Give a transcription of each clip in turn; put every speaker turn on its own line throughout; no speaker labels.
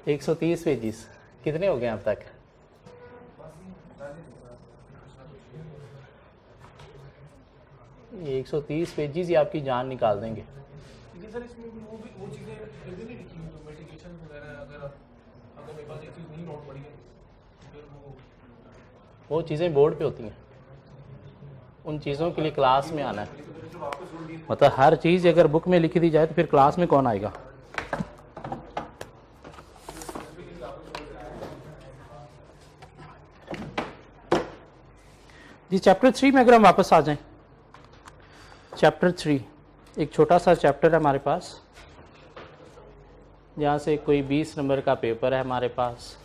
130 pages कितने हो गए अब तक? ये 130 पेजेस ही आपकी जान निकाल देंगे।
सर इसमें वो चीजें जल्दी नहीं लिखी हुई, तो मेडिकेशन वगैरह अगर मेरे पास एक चीज नहीं नोट पड़ी है फिर
वो चीज़ें बोर्ड पे होती हैं, उन चीज़ों के लिए क्लास में आना है। मतलब हर चीज़ अगर बुक में लिखी दी जाए तो फिर क्लास में कौन आएगा? जी चैप्टर 3 में अगर हम वापस आ जाएं, चैप्टर 3 एक छोटा सा चैप्टर है हमारे पास, जहाँ से कोई 20 नंबर का पेपर है हमारे पास,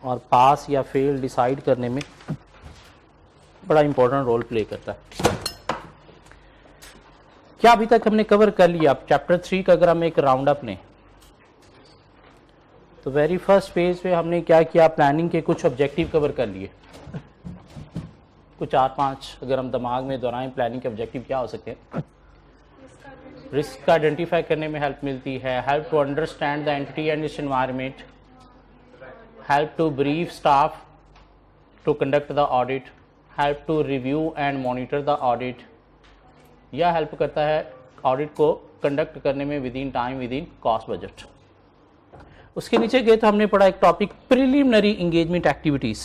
और पास या फेल डिसाइड करने में बड़ा इंपॉर्टेंट रोल प्ले करता है। क्या अभी तक हमने कवर कर लिया? अब चैप्टर 3 का अगर हम एक राउंड अप लें तो वेरी फर्स्ट पेज पे हमने क्या किया? प्लानिंग के कुछ ऑब्जेक्टिव कवर कर लिए, कुछ 4-5 अगर हम दिमाग में दोहराएं। प्लानिंग के ऑब्जेक्टिव क्या हो सकते हैं? रिस्क का आइडेंटिफाई करने में हेल्प मिलती है, help to understand the entity and its environment, help to brief staff to conduct the audit, help to review and monitor the audit, यह हेल्प करता है ऑडिट को कंडक्ट करने में within time, within cost budget. उसके नीचे गए तो हमने पढ़ा एक topic preliminary engagement activities.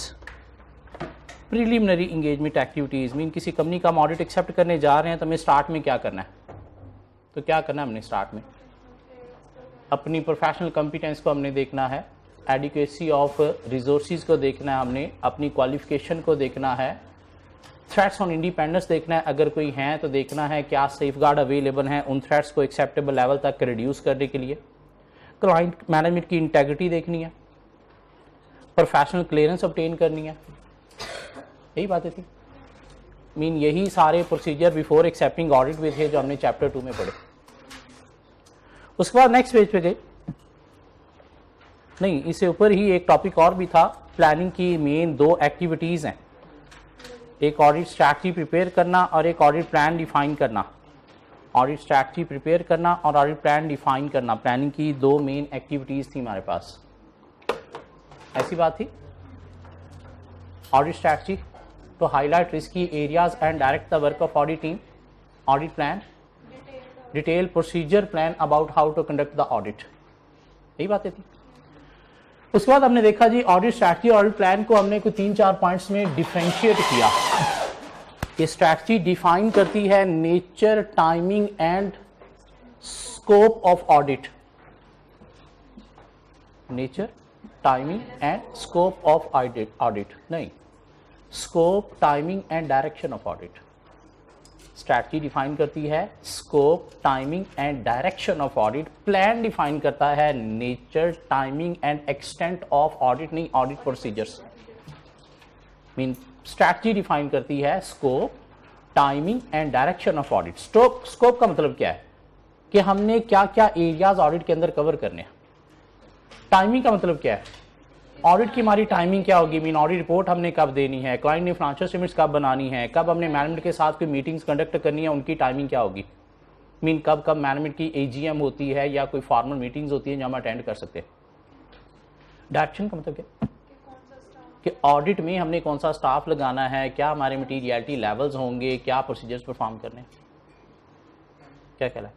Preliminary engagement activities mean किसी कंपनी का हम ऑडिट एक्सेप्ट करने जा रहे हैं तो हमें स्टार्ट में क्या करना है? तो क्या करना है हमने स्टार्ट में? अपनी प्रोफेशनल कॉम्पिटेंस को हमने देखना है, एडिक्वेसी ऑफ रिसोर्सेज को देखना है, हमने अपनी क्वालिफिकेशन को देखना है, थ्रेट्स ऑन इंडिपेंडेंस देखना है, अगर कोई हैं तो देखना है क्या सेफगार्ड अवेलेबल हैं उन थ्रेट्स को एक्सेप्टेबल लेवल तक रिड्यूस करने के लिए, क्लाइंट मैनेजमेंट की इंटेग्रिटी देखनी है, प्रोफेशनल क्लियरेंस ऑब्टेन करनी है, यही बातें थी। मीन यही सारे प्रोसीजर बिफोर एक्सेप्टिंग ऑडिट में थे जो हमने चैप्टर 2 में पढ़े। उसके बाद नेक्स्ट पेज पे गए, नहीं इससे ऊपर ही एक टॉपिक और भी था। प्लानिंग की मेन 2 एक्टिविटीज हैं, एक ऑडिट स्ट्रैटेजी प्रिपेयर करना और एक ऑडिट प्लान डिफाइन करना। ऑडिट स्ट्रैटेजी प्रिपेयर करना और ऑडिट प्लान डिफाइन करना, प्लानिंग की 2 मेन एक्टिविटीज थी हमारे पास। ऐसी बात थी। Audit strategy to highlight risky areas and direct the work of audit team, audit plan, detailed procedure plan about how to conduct the audit, यही बातें थी। उसके बाद हमने देखा जी ऑडिट स्ट्रैटेजी और ऑडिट प्लान को हमने कुछ 3-4 पॉइंट्स में डिफरेंशिएट किया। ये स्ट्रैटेजी डिफाइन करती है nature, timing and scope of audit, nature, timing and scope of audit नहीं, scope, timing and direction of audit. Strategy define करती है scope, timing and direction of audit. Plan define करता है nature, timing and extent of audit, नहीं audit procedures. Mean strategy define करती है scope, timing and direction of audit. Scope का मतलब क्या है कि हमने क्या क्या एरियाज ऑडिट के अंदर कवर करने हैं। टाइमिंग का मतलब क्या है, ऑडिट की हमारी टाइमिंग क्या होगी, मीन ऑडिट रिपोर्ट हमने कब देनी है, क्लाइंट ने फाइनेंशियल स्टेटमेंट्स कब बनानी है, कब हमने मैनेजमेंट के साथ कोई मीटिंग्स कंडक्ट करनी है, उनकी टाइमिंग क्या होगी। मीन कब कब मैनेजमेंट की एजीएम होती है या कोई फॉर्मल मीटिंग्स होती है जो हम अटेंड कर सकते हैं। डायरेक्शन का मतलब क्या कि ऑडिट में हमने कौन सा स्टाफ लगाना है, क्या हमारे मटीरियलिटी लेवल्स होंगे, क्या प्रोसीजर्स परफॉर्म करने हैं, क्या कहलाए।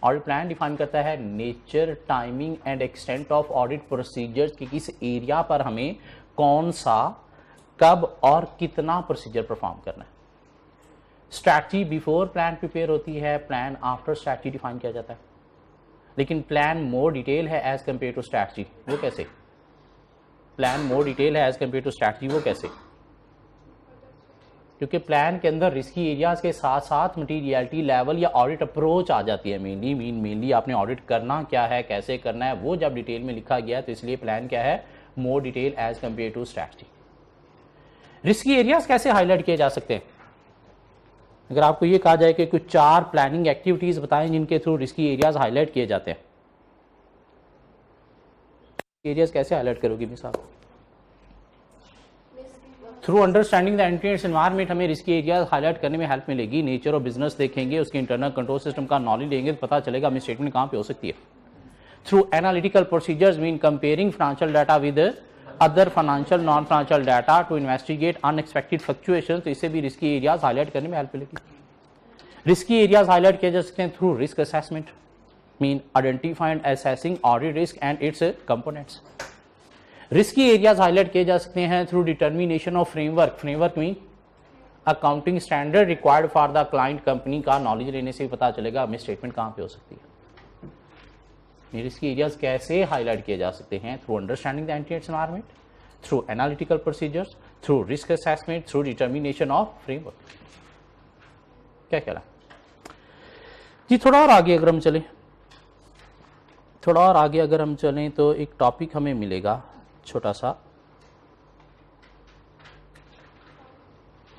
ऑडिट प्लान डिफाइन करता है nature, timing and extent of audit procedures कि किस एरिया पर हमें कौन सा, कब और कितना प्रोसीजर परफॉर्म करना है। स्ट्रैटेजी बिफोर प्लान प्रिपेयर होती है, प्लान आफ्टर स्ट्रैटेजी डिफाइन किया जाता है। लेकिन प्लान मोर डिटेल है एज कंपेयर टू स्ट्रैटेजी, वो कैसे? प्लान मोर डिटेल है एज कंपेयर टू स्ट्रैटेजी, वो कैसे? क्योंकि प्लान के अंदर रिस्की एरियाज के साथ साथ मटीरियलिटी लेवल या ऑडिट अप्रोच आ जाती है। मेनली आपने ऑडिट करना क्या है, कैसे करना है, वो जब डिटेल में लिखा गया तो इसलिए प्लान क्या है, more detail as compared to strategy. Risky areas कैसे हाईलाइट किए जा सकते हैं? अगर आपको ये कहा जाए कि कुछ 4 प्लानिंग एक्टिविटीज बताएं जिनके थ्रू रिस्की एरियाज हाईलाइट किए जाते हैं, एरियाज कैसे हाईलाइट करोगे मिसाल? Through understanding the entrance environment हमें रिस्की एरिया हाईलाइट करने में हेल्प मिलेगी। नेचर ऑफ बिजनेस देखेंगे, उसके इंटरनल कंट्रोल सिस्टम का नॉलेज लेंगे तो पता चलेगा हमें स्टेटमेंट कहाँ पे हो सकती है। Through analytical procedures mean comparing financial data with other financial non financial data to investigate unexpected fluctuation, तो इससे भी रिस्की एरियाज हाईलाइट करने में हेल्प मिलेगी। रिस्की एरियाज हाईलाइट किए जा सकते हैं through risk assessment mean identifying assessing audit risk and it's components. Risky areas highlight किए जा सकते हैं through determination of framework. Framework mean accounting standard required for the client company का नॉलेज लेने से पता चलेगा हमें स्टेटमेंट कहाँ पे हो सकती है। रिस्की एरियाज कैसे हाईलाइट किए जा सकते हैं? Through understanding the entrance environment, through analytical procedures, through risk assessment, through determination of framework. क्या कह रहा है जी? थोड़ा और आगे अगर हम चलें, तो एक टॉपिक हमें मिलेगा छोटा सा,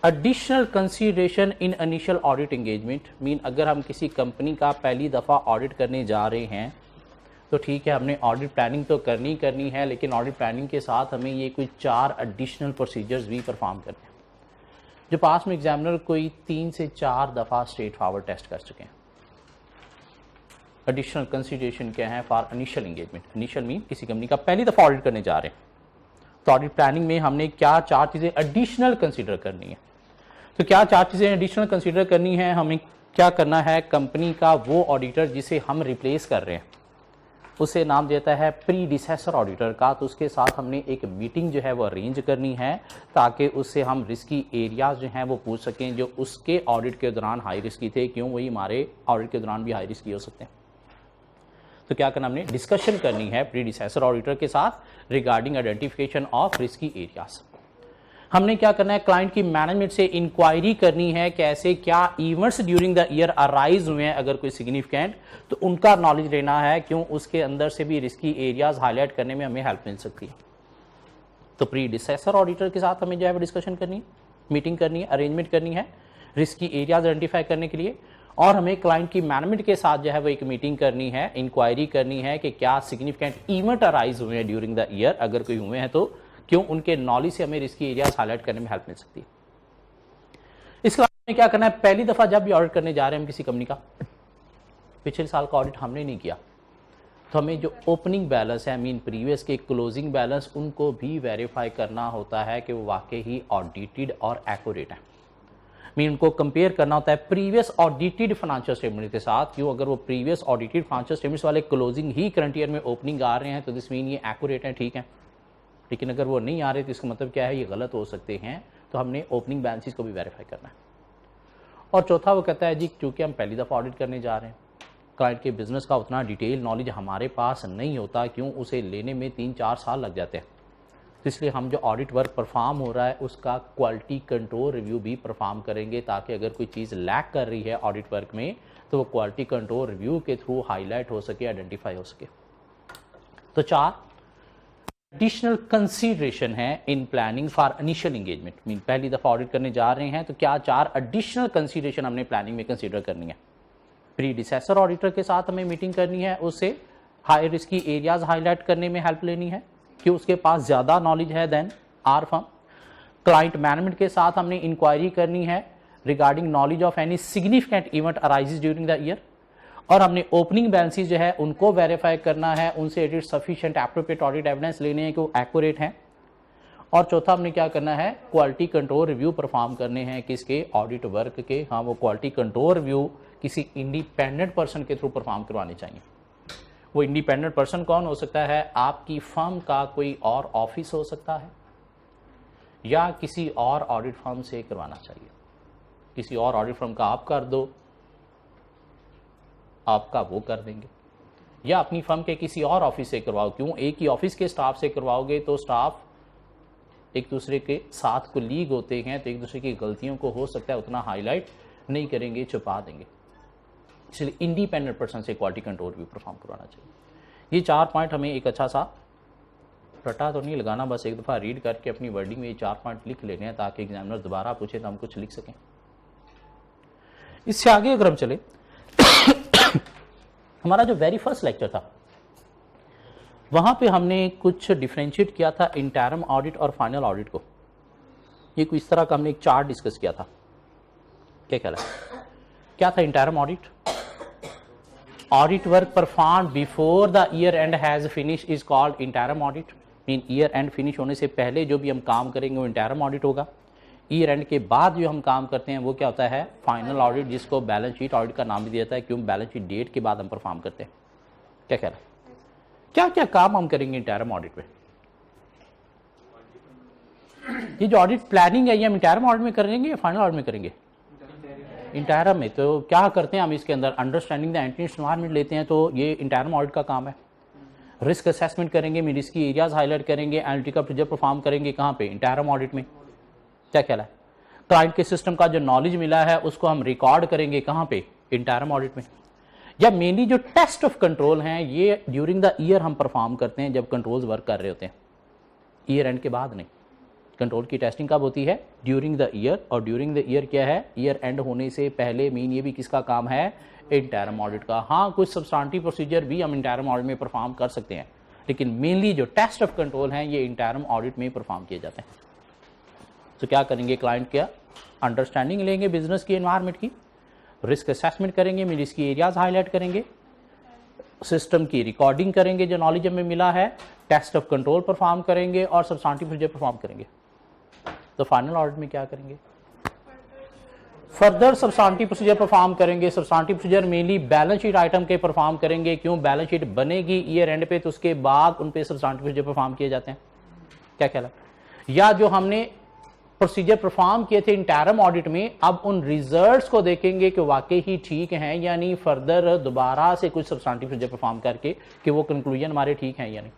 additional consideration in initial audit engagement. Mean अगर हम किसी कंपनी का पहली दफ़ा ऑडिट करने जा रहे हैं तो ठीक है, हमने ऑडिट प्लानिंग तो करनी है, लेकिन ऑडिट प्लानिंग के साथ हमें ये कोई 4 एडिशनल प्रोसीजर्स भी परफॉर्म करने हैं जो पास में एग्जामिनर कोई 3 से 4 दफ़ा स्ट्रेट फॉरवर्ड टेस्ट कर चुके हैं। एडिशनल कंसीडरेशन क्या है for initial engagement? Initial mean किसी कंपनी का पहली दफ़ा ऑडिट करने जा रहे हैं तो ऑडिट प्लानिंग में हमने क्या 4 चीज़ें एडिशनल कंसीडर करनी है। तो क्या 4 चीज़ें एडिशनल कंसीडर करनी है? हमें क्या करना है, कंपनी का वो ऑडिटर जिसे हम रिप्लेस कर रहे हैं उसे नाम देता है प्रीडिसेसर ऑडिटर का, तो उसके साथ हमने एक मीटिंग जो है वो अरेंज करनी है ताकि उससे हम रिस्की एरियाज जो हैं वो पूछ सकें जो उसके ऑडिट के दौरान हाई रिस्की थे, क्यों वही हमारे ऑडिट के दौरान भी हाई रिस्की हो सकते हैं। तो क्या करना, हमने डिस्कशन करनी है प्रीडिसेसर ऑडिटर के साथ regarding identification of risky areas. हमने क्या करना है, क्लाइंट की मैनेजमेंट से इंक्वायरी करनी है कैसे क्या events during the year arise हुए हैं, अगर कोई सिग्निफिकेंट तो उनका नॉलेज लेना है, क्यों उसके अंदर से भी रिस्की एरियाज हाईलाइट करने में हमें हेल्प मिल सकती है। तो प्रीडिसेसर ऑडिटर के साथ हमें जो है डिस्कशन करनी है, मीटिंग करनी है, अरेंजमेंट करनी है रिस्की एरियाज आइडेंटिफाई करने के लिए, और हमें क्लाइंट की मैनेजमेंट के साथ जो है वो एक मीटिंग करनी है, इंक्वायरी करनी है कि क्या सिग्निफिकेंट इवेंट अराइज हुए हैं ड्यूरिंग द ईयर, अगर कोई हुए हैं तो क्यों उनके नॉलेज से हमें रिस्की एरियाज हाईलाइट करने में हेल्प मिल सकती है। इसके बाद हमें क्या करना है, पहली दफा जब भी ऑडिट करने जा रहे हैं हम किसी कंपनी का, पिछले साल का ऑडिट हमने नहीं किया, तो हमें जो ओपनिंग बैलेंस है मीन प्रीवियस के क्लोजिंग बैलेंस उनको भी वेरीफाई करना होता है कि वो वाकई ही ऑडिटेड और एक्यूरेट है। मीन उनको कंपेयर करना होता है प्रीवियस ऑडिटेड फाइनेंशियल स्टेटमेंट के साथ, क्यों अगर वो प्रीवियस ऑडिटेड फाइनेंशियल स्टेटमेंट्स वाले क्लोजिंग ही करंट ईयर में ओपनिंग आ रहे हैं तो दिस मीन ये एक्यूरेट है, ठीक है। लेकिन अगर वो नहीं आ रहे तो इसका मतलब क्या है, ये गलत हो सकते हैं, तो हमने ओपनिंग बैलेंसेस को भी वेरीफाई करना है। और चौथा वो कहता है जी क्योंकि हम पहली दफ़ा ऑडिट करने जा रहे हैं, क्लाइंट के बिजनेस का उतना डिटेल नॉलेज हमारे पास नहीं होता, क्यों उसे लेने में 3-4 साल लग जाते हैं, तो इसलिए हम जो ऑडिट वर्क परफॉर्म हो रहा है उसका क्वालिटी कंट्रोल रिव्यू भी परफॉर्म करेंगे, ताकि अगर कोई चीज़ लैक कर रही है ऑडिट वर्क में तो वो क्वालिटी कंट्रोल रिव्यू के थ्रू हाईलाइट हो सके, आइडेंटिफाई हो सके। तो 4 एडिशनल कंसीडरेशन है in planning for initial engagement. Mean पहली दफा ऑडिट करने जा रहे हैं तो क्या 4 एडिशनल कंसीडरेशन हमने प्लानिंग में कंसीडर करनी है। प्रीडिसेसर ऑडिटर के साथ हमें मीटिंग करनी है, उससे हाई रिस्की एरियाज हाईलाइट करने में हेल्प लेनी है कि उसके पास ज्यादा नॉलेज है then our firm. Client management के साथ हमने इंक्वायरी करनी है regarding knowledge of any significant event arises during the year, और हमने ओपनिंग बैलेंसेस जो है उनको वेरीफाई करना है, उनसे it is sufficient appropriate audit evidence लेने हैं कि वो एक्यूरेट हैं। और चौथा हमने क्या करना है, क्वालिटी कंट्रोल रिव्यू परफॉर्म करने हैं किसके, ऑडिट वर्क के। हाँ, वो क्वालिटी कंट्रोल रिव्यू किसी इंडिपेंडेंट पर्सन के थ्रू परफॉर्म करवाने चाहिए। वो इंडिपेंडेंट पर्सन कौन हो सकता है, आपकी फर्म का कोई और ऑफिस हो सकता है, या किसी और ऑडिट फर्म से करवाना चाहिए। किसी और ऑडिट फर्म का आप कर दो, आपका वो कर देंगे, या अपनी फर्म के किसी और ऑफिस से करवाओ। क्यों, एक ही ऑफिस के स्टाफ से करवाओगे तो स्टाफ एक दूसरे के साथ कोलीग होते हैं, तो एक दूसरे की गलतियों को हो सकता है उतना हाईलाइट नहीं करेंगे, छुपा देंगे। इसलिए इंडिपेंडेंट पर्सन से क्वालिटी कंट्रोल भी परफॉर्म करवाना चाहिए। ये 4 पॉइंट हमें एक अच्छा सा रटा तो नहीं लगाना, बस एक दफ़ा रीड करके अपनी वर्डिंग में ये 4 पॉइंट लिख लेने हैं ताकि एग्जामिनर दोबारा पूछे तो हम कुछ लिख सकें। इससे आगे अगर हम चले हमारा जो वेरी फर्स्ट लेक्चर था वहां पे हमने कुछ डिफरेंशिएट किया था इंटरम ऑडिट और फाइनल ऑडिट को। ये कुछ इस तरह का हमने एक चार्ट डिस्कस किया था, क्या ख्याल है? क्या था interim audit? Audit work perform before the year and has finish is called interim audit. Mean year and finish होने से पहले जो भी हम काम करेंगे वो इंटरम ऑडिट होगा। ईयर एंड के बाद जो हम काम करते हैं वो क्या होता है? फाइनल ऑडिट, जिसको बैलेंस शीट ऑडिट का नाम भी दिया जाता है, क्यों? बैलेंस शीट डेट के बाद हम परफॉर्म करते हैं। क्या ख्याल है? क्या क्या काम हम करेंगे इंटरम ऑडिट में? ये जो ऑडिट प्लानिंग है ये हम इंटरम ऑडिट में करेंगे या फाइनल ऑडिट में करेंगे? इंटरम में। तो क्या करते हैं हम इसके अंदर? अंडरस्टैंडिंग द एंटिटी एनवायरनमेंट लेते हैं, तो ये इंटरम ऑडिट का काम है। रिस्क असेसमेंट करेंगे, मीन रिस्क की एरियाज हाईलाइट करेंगे, एनालिटिकल प्रोसीजर परफॉर्म करेंगे, कहाँ पे? इंटरम ऑडिट में। क्या ख्याल है? क्लाइंट के सिस्टम का जो नॉलेज मिला है उसको हम रिकॉर्ड करेंगे, कहाँ पे? इंटरम ऑडिट में। या मेनली जो टेस्ट ऑफ कंट्रोल हैं ये ड्यूरिंग द ईयर हम परफॉर्म करते हैं, जब कंट्रोल्स वर्क कर रहे होते हैं, ईयर एंड के बाद नहीं। कंट्रोल की टेस्टिंग कब होती है? During the year. और ड्यूरिंग द ईयर क्या है? ईयर एंड होने से पहले। मीन ये भी किसका काम है? इंटरम ऑडिट का। हाँ, कुछ सब्सटेंटिव प्रोसीजर भी हम इंटरम ऑडिट में परफॉर्म कर सकते हैं, लेकिन मेनली जो टेस्ट ऑफ कंट्रोल हैं ये इंटरम ऑडिट में परफॉर्म किए जाते हैं। तो क्या करेंगे? क्लाइंट क्या अंडरस्टैंडिंग लेंगे बिजनेस की एनवायरनमेंट की, रिस्क असेसमेंट करेंगे, मीन इसकी एरियाज हाईलाइट करेंगे, सिस्टम की रिकॉर्डिंग करेंगे जो नॉलेज हमें मिला है, टेस्ट ऑफ कंट्रोल परफॉर्म करेंगे और सब्सटेंटिव प्रोसीजर परफॉर्म करेंगे। तो फाइनल ऑडिट में क्या करेंगे? फर्दर सब्सटेंटिव प्रोसीजर परफॉर्म करेंगे। Substantive procedure mainly balance sheet item के परफॉर्म करेंगे, क्यों? बैलेंस शीट बनेगी ईयर एंड पे, तो उसके बाद उन पे सब्सटेंटिव प्रोसीजर परफॉर्म किए जाते हैं। क्या ख्याल है? या जो हमने प्रोसीजर परफॉर्म किए थे इंटरम ऑडिट में, अब उन रिजल्ट्स को देखेंगे कि वाकई ही ठीक हैं या नहीं, फर्दर दोबारा से कुछ सब्सटेंटिव प्रोसीजर परफॉर्म करके कि वो कंक्लूजन हमारे ठीक हैं या नहीं।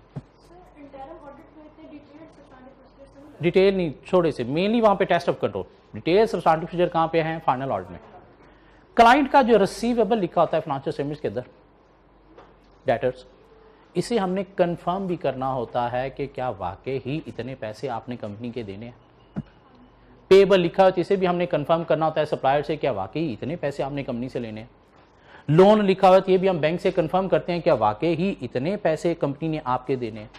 डिटेल नहीं, छोटे से मेनली वहां पे test of control, detail substantive procedure कहां पे हैं? फाइनल ऑडिट में। क्लाइंट का जो रिसीवेबल लिखा होता है फाइनेंशियल स्टेटमेंट्स के अंदर, डेटर्स, इसे हमने कंफर्म भी करना होता है कि क्या वाकई ही इतने पैसे आपने कंपनी के देने हैं। पेबल लिखा हो तो इसे भी हमने कंफर्म करना होता है सप्लायर से, क्या वाकई इतने पैसे आपने कंपनी से लेने हैं। लोन लिखा हुआ तो ये भी हम बैंक से कंफर्म करते हैं क्या वाकई ही इतने पैसे कंपनी ने आपके देने हैं।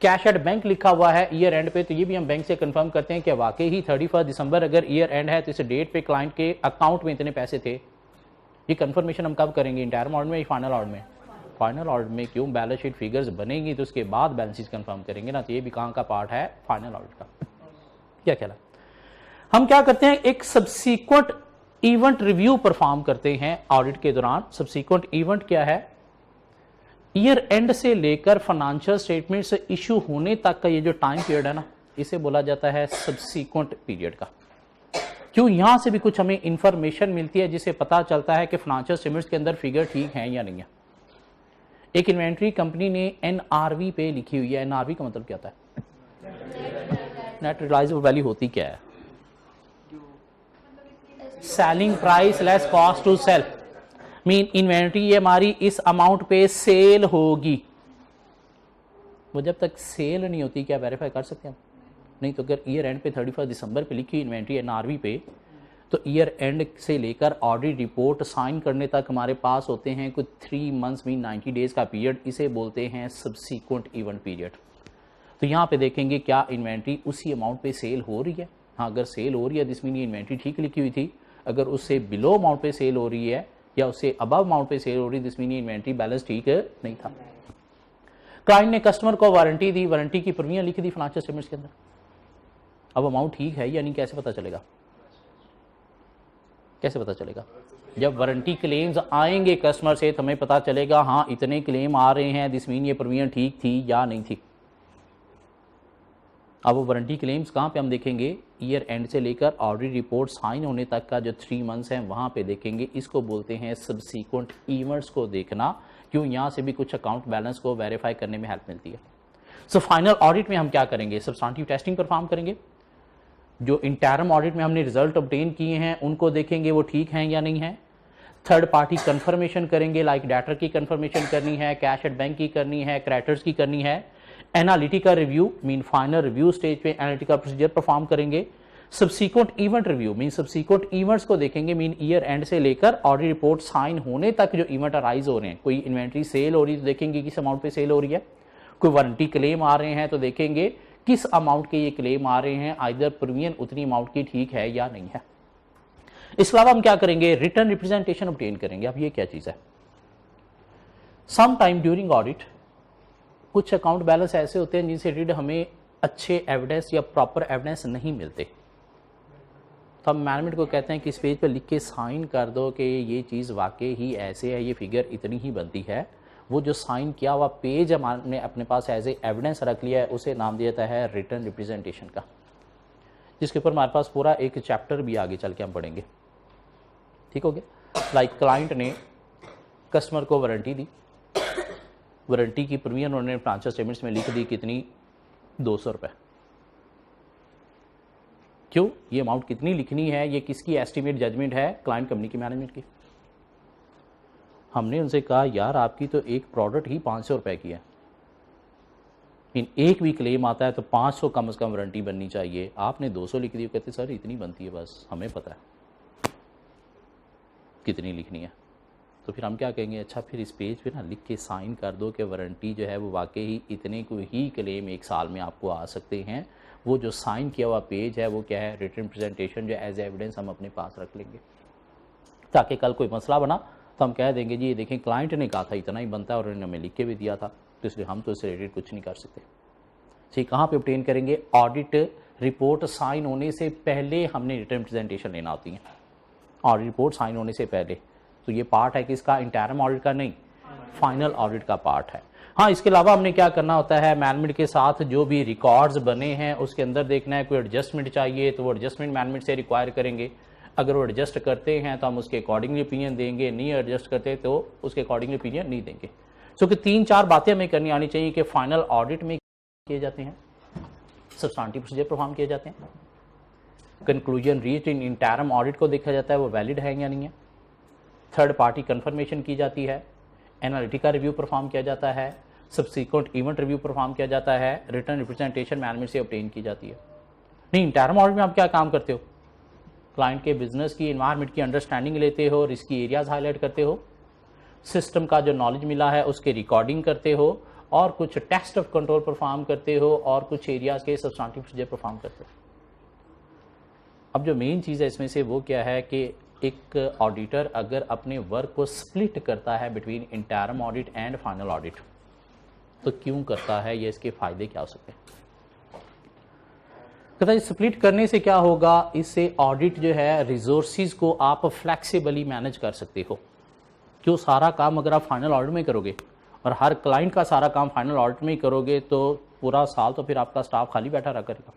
कैश एट बैंक लिखा हुआ है ईयर एंड पे, तो ये भी हम बैंक से कंफर्म करते हैं कि वाकई ही 31 दिसंबर अगर ईयर एंड है तो इस डेट पे क्लाइंट के अकाउंट में इतने पैसे थे। ये कंफर्मेशन हम कब करेंगे? इंटरम ऑडिट में या फाइनल ऑडिट में? फाइनल ऑडिट में। क्यों? बैलेंस शीट फिगर्स बनेगी तो उसके बाद बैलेंस शीट कंफर्म करेंगे ना, तो ये भी कहाँ का पार्ट है? फाइनल ऑडिट का। क्या ख्याल है? हम क्या करते हैं? एक सब्सीक्वेंट इवेंट रिव्यू परफॉर्म करते हैं ऑडिट के दौरान। सब्सीक्वेंट इवेंट क्या है? ईयर एंड से लेकर फाइनेंशियल स्टेटमेंट्स इशू होने तक का ये जो टाइम पीरियड है ना, इसे बोला जाता है सब्सीक्वेंट पीरियड का। क्यों? यहां से भी कुछ हमें इंफॉर्मेशन मिलती है जिससे पता चलता है कि फाइनेंशियल स्टेटमेंट्स के अंदर फिगर ठीक है या नहीं है। एक इन्वेंट्री कंपनी ने एनआरवी पे लिखी हुई है। एनआरवी का मतलब क्या होता है? नेट रियलाइजेबल वैल्यू होती क्या है? Selling price less cost to sell. Mean inventory ये हमारी इस अमाउंट पे सेल होगी। वो जब तक सेल नहीं होती क्या वेरीफाई कर सकते हैं? नहीं। तो अगर ईयर एंड पे 31 दिसंबर पे लिखी इन्वेंट्री एनआरवी पे, तो ईयर एंड से लेकर ऑडिट रिपोर्ट साइन करने तक हमारे पास होते हैं कुछ 3 मंथ्स मीन 90 डेज का पीरियड। इसे बोलते हैं सब्सीक्वेंट इवेंट पीरियड। तो यहाँ पे देखेंगे क्या इन्वेंट्री उसी अमाउंट पे सेल हो रही है। हाँ, अगर सेल हो रही है जिसमें ये इन्वेंट्री ठीक लिखी हुई थी। अगर उससे बिलो अमाउंट पे सेल हो रही है या उससे अबव अमाउंट पे सेल हो रही है जिसमें ये इन्वेंट्री बैलेंस ठीक नहीं था। क्लाइंट ने कस्टमर को वारंटी दी, वारंटी की प्रीमियम लिख दी फाइनेंशियल स्टेटमेंट्स के अंदर। अब अमाउंट ठीक है या नहीं कैसे पता चलेगा? कैसे पता चलेगा? जब वारंटी क्लेम्स आएंगे कस्टमर से तो हमें पता चलेगा हाँ इतने क्लेम आ रहे हैं, दिस मीन ये प्रीमियम ठीक थी या नहीं थी। अब वो वारंटी क्लेम्स कहाँ पे हम देखेंगे? ईयर एंड से लेकर ऑडिट रिपोर्ट साइन होने तक का जो 3 मंथ्स हैं वहाँ पे देखेंगे। इसको बोलते हैं सब्सीक्वेंट इवेंट्स को देखना। क्यों? यहाँ से भी कुछ अकाउंट बैलेंस को वेरीफाई करने में हेल्प मिलती है। सो फाइनल ऑडिट में हम क्या करेंगे? सब्सटेंटिव टेस्टिंग परफॉर्म करेंगे। जो इंटरम ऑडिट में हमने रिजल्ट ऑब्टेन किए हैं उनको देखेंगे वो ठीक हैं या नहीं है। थर्ड पार्टी कंफर्मेशन करेंगे, लाइक डेटर की कंफर्मेशन करनी है, कैश एट बैंक की करनी है, क्रेडिटर्स की करनी है। Analytical review mean final review stage पे एनालिटिकल प्रोसीजर परफॉर्म करेंगे। Subsequent event review mean subsequent events को देखेंगे। मीन ईयर एंड से लेकर ऑडिट रिपोर्ट साइन होने तक जो इवेंट अराइज हो रहे हैं। कोई इन्वेंट्री सेल हो रही है तो देखेंगे किस अमाउंट पे सेल हो रही है। कोई वारंटी क्लेम आ रहे हैं तो देखेंगे किस अमाउंट के ये क्लेम आ रहे हैं, आइदर प्रीमियम उतनी अमाउंट की ठीक है या नहीं है। इसके अलावा हम क्या करेंगे, रिटर्न रिप्रेजेंटेशन ऑब्टेन करेंगे। अब ये क्या चीज है, सम टाइम ड्यूरिंग ऑडिट कुछ अकाउंट बैलेंस ऐसे होते हैं जिनसे रिलेटेड हमें अच्छे एविडेंस या प्रॉपर एविडेंस नहीं मिलते, तो हम मैनेजमेंट को कहते हैं कि इस पेज पर लिख के साइन कर दो कि ये चीज़ वाकई ही ऐसे है, ये फिगर इतनी ही बनती है। वो जो साइन किया हुआ पेज हमने अपने पास एज ए एविडेंस रख लिया है, उसे नाम दिया जाता है रिटर्न रिप्रेजेंटेशन का, जिसके ऊपर हमारे पास पूरा एक चैप्टर भी आगे चल के हम पढ़ेंगे। ठीक हो गया। लाइक क्लाइंट ने कस्टमर को वारंटी दी, वारंटी की प्रीमियम उन्होंने फाइनेंशियल स्टेटमेंट्स में लिख दी कितनी, 200 रुपये। क्यों, ये अमाउंट कितनी लिखनी है, ये किसकी एस्टिमेट जजमेंट है, क्लाइंट कंपनी की मैनेजमेंट की। हमने उनसे कहा यार आपकी तो एक प्रोडक्ट ही 500 रुपए की है, इन एक भी क्लेम आता है तो 500 कम से कम वारंटी बननी चाहिए, आपने 200 लिख दी। कहते सर इतनी बनती है, बस हमें पता है कितनी लिखनी है। तो फिर हम क्या कहेंगे, अच्छा फिर इस पेज पे ना लिख के साइन कर दो कि वारंटी जो है वो वाकई ही इतने को ही क्लेम एक साल में आपको आ सकते हैं। वो जो साइन किया हुआ पेज है वो क्या है, रिटन प्रेजेंटेशन, जो एज एविडेंस हम अपने पास रख लेंगे, ताकि कल कोई मसला बना तो हम कह देंगे जी ये देखें क्लाइंट ने कहा था इतना ही बनता है और उन्होंने हमें लिख के भी दिया था, तो इसलिए हम तो इससे रिलेटेड कुछ नहीं कर सकते। ठीक, कहाँ पे ऑब्टेन करेंगे, ऑडिट रिपोर्ट साइन होने से पहले हमने रिटन प्रेजेंटेशन लेना होती है। ऑडिट रिपोर्ट साइन होने से पहले, तो ये पार्ट है किसका, इंटरम ऑडिट का नहीं, फाइनल ऑडिट का पार्ट है। हाँ, इसके अलावा हमने क्या करना होता है, मैनेजमेंट के साथ जो भी रिकॉर्ड्स बने हैं उसके अंदर देखना है कोई एडजस्टमेंट चाहिए तो वो एडजस्टमेंट मैनेजमेंट से रिक्वायर करेंगे। अगर वो एडजस्ट करते हैं तो हम उसके अकॉर्डिंगली ओपिनियन देंगे, नहीं एडजस्ट करते तो उसके अकॉर्डिंगली ओपिनियन नहीं देंगे। सो कि 3-4 बातें हमें करनी आनी चाहिए कि फाइनल ऑडिट में किए जाते हैं, सब्सटेंटिव प्रोसीजर परफॉर्म किए जाते हैं, conclusion reached in interim audit को देखा जाता है वो वैलिड है या नहीं है, थर्ड पार्टी कंफर्मेशन की जाती है, एनालिटिका रिव्यू परफॉर्म किया जाता है, सब्सिक्वेंट इवेंट रिव्यू परफॉर्म किया जाता है, रिटर्न रिप्रेजेंटेशन मैनेजमेंट से ऑब्टेन की जाती है। नहीं, इंटरम ऑडिट में आप क्या काम करते हो, क्लाइंट के बिजनेस की एनवायरनमेंट की अंडरस्टैंडिंग लेते हो, रिस्की एरियाज हाईलाइट करते हो, सिस्टम का जो नॉलेज मिला है उसके रिकॉर्डिंग करते हो, और कुछ टेस्ट ऑफ कंट्रोल परफॉर्म करते हो, और कुछ एरियाज के सब्सटेंटिव प्रोसीजर परफॉर्म करते हो। अब जो मेन चीज़ है इसमें से वो क्या है कि एक ऑडिटर अगर अपने वर्क को स्प्लिट करता है between interim audit and final audit, तो क्यों करता है, ये इसके फायदे क्या हो सकते हैं। कहता है स्प्लिट करने से क्या होगा, इससे ऑडिट जो है रिसोर्सिस को आप फ्लेक्सिबली मैनेज कर सकते हो। क्यों, सारा काम अगर आप फाइनल ऑडिट में करोगे और हर क्लाइंट का सारा काम फाइनल ऑडिट में ही करोगे तो पूरा साल तो फिर आपका स्टाफ खाली बैठा रहा करेगा,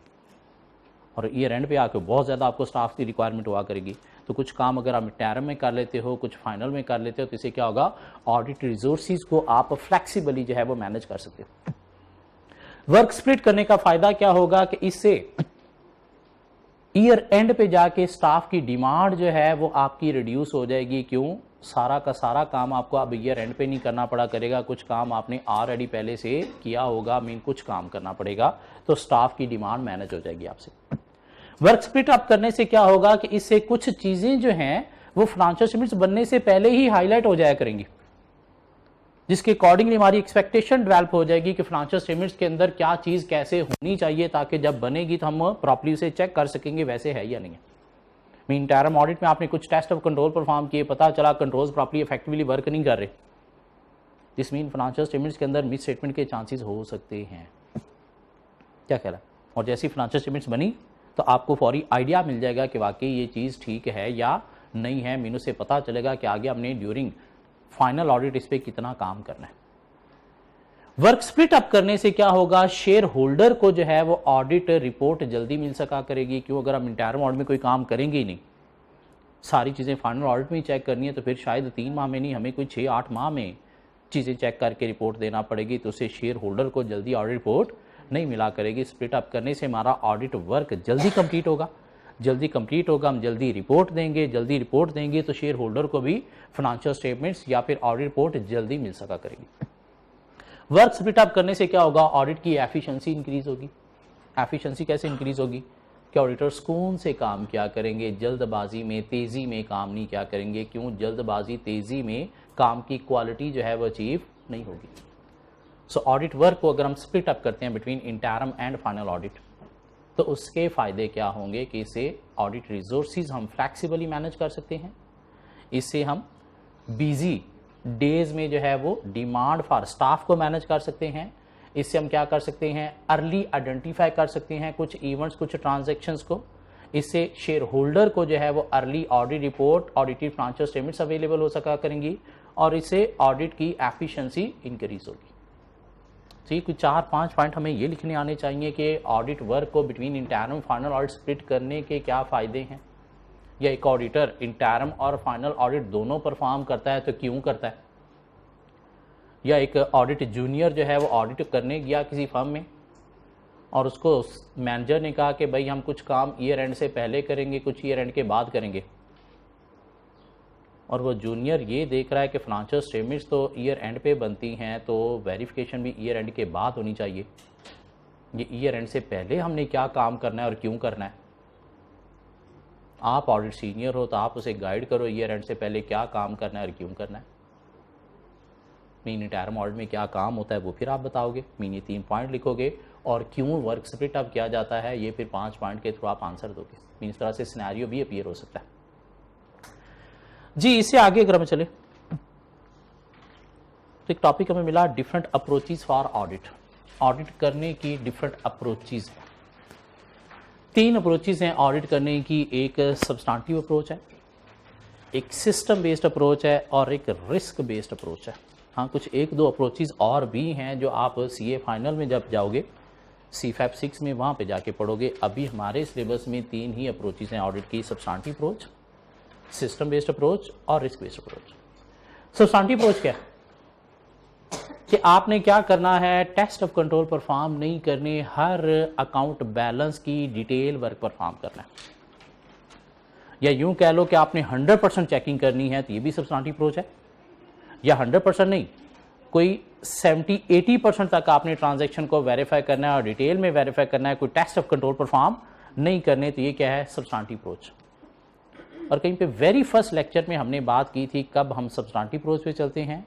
और ईयर एंड पे आके बहुत ज़्यादा आपको स्टाफ की रिक्वायरमेंट हुआ करेगी। तो कुछ काम अगर आप इंटरम में कर लेते हो, कुछ फाइनल में कर लेते हो, तो इससे क्या होगा, ऑडिट रिसोर्सिस को आप फ्लेक्सिबली जो है वो मैनेज कर सकते हो। वर्क स्प्लिट करने का फायदा क्या होगा कि इससे ईयर एंड पे जाके स्टाफ की डिमांड जो है वो आपकी रिड्यूस हो जाएगी। क्यों, सारा का सारा काम आपको अब ईयर एंड पे नहीं करना पड़ा करेगा, कुछ काम आपने ऑलरेडी पहले से किया होगा, मीन कुछ काम करना पड़ेगा, तो स्टाफ की डिमांड मैनेज हो जाएगी आपसे। वर्क स्प्लिट अप करने से क्या होगा कि इससे कुछ चीजें जो हैं वो फाइनेंशियल स्टेटमेंट्स बनने से पहले ही हाईलाइट हो जाया करेंगी, जिसके अकॉर्डिंगली हमारी एक्सपेक्टेशन डेवलप हो जाएगी कि फाइनेंशियल स्टेटमेंट्स के अंदर क्या चीज कैसे होनी चाहिए, ताकि जब बनेगी तो हम प्रॉपर्ली उसे चेक कर सकेंगे वैसे है या नहीं है। मीन इंटरम ऑडिट में आपने कुछ टेस्ट ऑफ कंट्रोल परफॉर्म किए, पता चला कंट्रोल्स प्रॉपर्ली इफेक्टिवली वर्क नहीं कर रहे, दिस मीन फाइनेंशियल स्टेटमेंट्स के अंदर मिस स्टेटमेंट के चांसेस हो सकते हैं। क्या ख्याल है, और जैसी फाइनेंशियल स्टेटमेंट्स बनी तो आपको फौरी आइडिया मिल जाएगा कि वाकई ये चीज़ ठीक है या नहीं है, मीनू से पता चलेगा कि आगे हमने ड्यूरिंग फाइनल ऑडिट इस पर कितना काम करना है। वर्क स्प्लिट अप करने से क्या होगा, शेयर होल्डर को जो है वो ऑडिट रिपोर्ट जल्दी मिल सका करेगी। क्यों, अगर हम इंटरम ऑडिट में कोई काम करेंगे ही नहीं, सारी चीज़ें फाइनल ऑडिट में ही चेक करनी है, तो फिर शायद 3 माह में नहीं, हमें कोई 6-8 माह में चीज़ें चेक करके रिपोर्ट देना पड़ेगी, तो उससे शेयर होल्डर को जल्दी ऑडिट रिपोर्ट नहीं मिला करेगी। स्प्लिट अप करने से हमारा ऑडिट वर्क जल्दी कंप्लीट होगा, जल्दी कंप्लीट होगा, हम जल्दी रिपोर्ट देंगे, जल्दी रिपोर्ट देंगे तो शेयर होल्डर को भी फाइनेंशियल स्टेटमेंट्स या फिर ऑडिट रिपोर्ट जल्दी मिल सका करेगी। वर्क स्प्लिट अप करने से क्या होगा, ऑडिट की एफिशिएंसी इंक्रीज होगी। एफिशिएंसी कैसे इंक्रीज होगी कि ऑडिटर सुकून से काम किया करेंगे, जल्दबाजी में तेजी में काम नहीं किया करेंगे। क्यों, जल्दबाजी तेजी में काम की क्वालिटी जो है वो अचीव नहीं होगी। सो ऑडिट वर्क को अगर हम स्प्लिट अप करते हैं between interim and final audit, तो उसके फ़ायदे क्या होंगे कि इससे ऑडिट रिसोर्सेज हम फ्लैक्सिबली मैनेज कर सकते हैं, इससे हम बिजी डेज में जो है वो डिमांड फॉर स्टाफ को मैनेज कर सकते हैं, इससे हम क्या कर सकते हैं, अर्ली आइडेंटिफाई कर सकते हैं कुछ इवेंट्स, कुछ ट्रांजैक्शंस को, इससे शेयर होल्डर को जो है वो early audit report, audited financial statements available हो सका करेंगी और इससे ऑडिट की एफिशिएंसी इंक्रीज होगी। ठीक, कुछ 4-5 पॉइंट हमें ये लिखने आने चाहिए कि ऑडिट वर्क को between interim final audit split करने के क्या फ़ायदे हैं, या एक ऑडिटर इंटरम और फाइनल ऑडिट दोनों परफॉर्म करता है तो क्यों करता है, या एक ऑडिट जूनियर जो है वो ऑडिट करने गया किसी फर्म में और उसको मैनेजर ने कहा कि भाई हम कुछ काम ईयर एंड से पहले करेंगे, कुछ ईयर एंड के बाद करेंगे, और वो जूनियर ये देख रहा है कि फाइनेंशियल स्टेटमेंट्स तो ईयर एंड पे बनती हैं तो वेरिफिकेशन भी ईयर एंड के बाद होनी चाहिए, ये ईयर एंड से पहले हमने क्या काम करना है और क्यों करना है। आप ऑडिट सीनियर हो तो आप उसे गाइड करो ईयर एंड से पहले क्या काम करना है और क्यों करना है। मीन इंटरम ऑडिट में क्या काम होता है वो फिर आप बताओगे, मीन ये 3 पॉइंट लिखोगे और क्यों वर्क स्प्लिट अप किया जाता है ये फिर 5 पॉइंट के थ्रू आप आंसर दोगे। मीन इस तरह से सिनेरियो भी अपीयर हो सकता है जी। इससे आगे अगर हमें चले तो एक टॉपिक हमें मिला different approaches for audit. Audit करने की डिफरेंट अप्रोचेस हैं, 3 अप्रोचेस हैं ऑडिट करने की। एक सब्सटेंटिव अप्रोच है, एक सिस्टम बेस्ड अप्रोच है और एक रिस्क बेस्ड अप्रोच है। हाँ, कुछ 1-2 अप्रोचेस और भी हैं जो आप सीए फाइनल में जब जाओगे CFAP 6 में वहाँ पे जाके पढ़ोगे। अभी हमारे सिलेबस में 3 ही अप्रोचेस हैं ऑडिट की, substantive approach, system based approach और risk based approach. Substantive approach क्या है कि आपने क्या करना है, टेस्ट ऑफ कंट्रोल परफॉर्म नहीं करने, हर अकाउंट बैलेंस की डिटेल वर्क परफॉर्म करना है, या यूं कह लो कि आपने 100% चेकिंग करनी है तो ये भी सब्सटेंटिव अप्रोच है, या 100% नहीं, कोई 70-80% तक आपने ट्रांजैक्शन को वेरीफाई करना है और डिटेल में वेरीफाई करना है, कोई टेस्ट ऑफ कंट्रोल परफॉर्म नहीं करने, तो ये क्या है, सब्सटेंटिव अप्रोच। और कहीं पे वेरी फर्स्ट लेक्चर में हमने बात की थी कब हम सब्सटेंटिव अप्रोच पे चलते हैं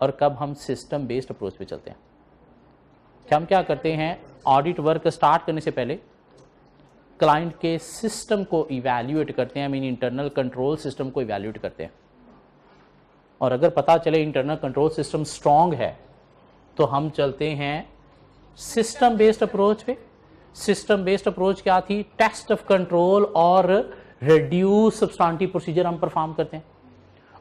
और कब हम सिस्टम बेस्ड अप्रोच पे चलते हैं। कि हम क्या करते हैं, ऑडिट वर्क स्टार्ट करने से पहले क्लाइंट के सिस्टम को इवैल्यूएट करते हैं, मीन इंटरनल कंट्रोल सिस्टम को इवैल्यूएट करते हैं, और अगर पता चले इंटरनल कंट्रोल सिस्टम स्ट्रांग है तो हम चलते हैं सिस्टम बेस्ड अप्रोच पे। सिस्टम बेस्ड अप्रोच क्या थी, टेस्ट ऑफ कंट्रोल और रिड्यूस सब्सटेंटिव प्रोसीजर हम परफॉर्म करते हैं।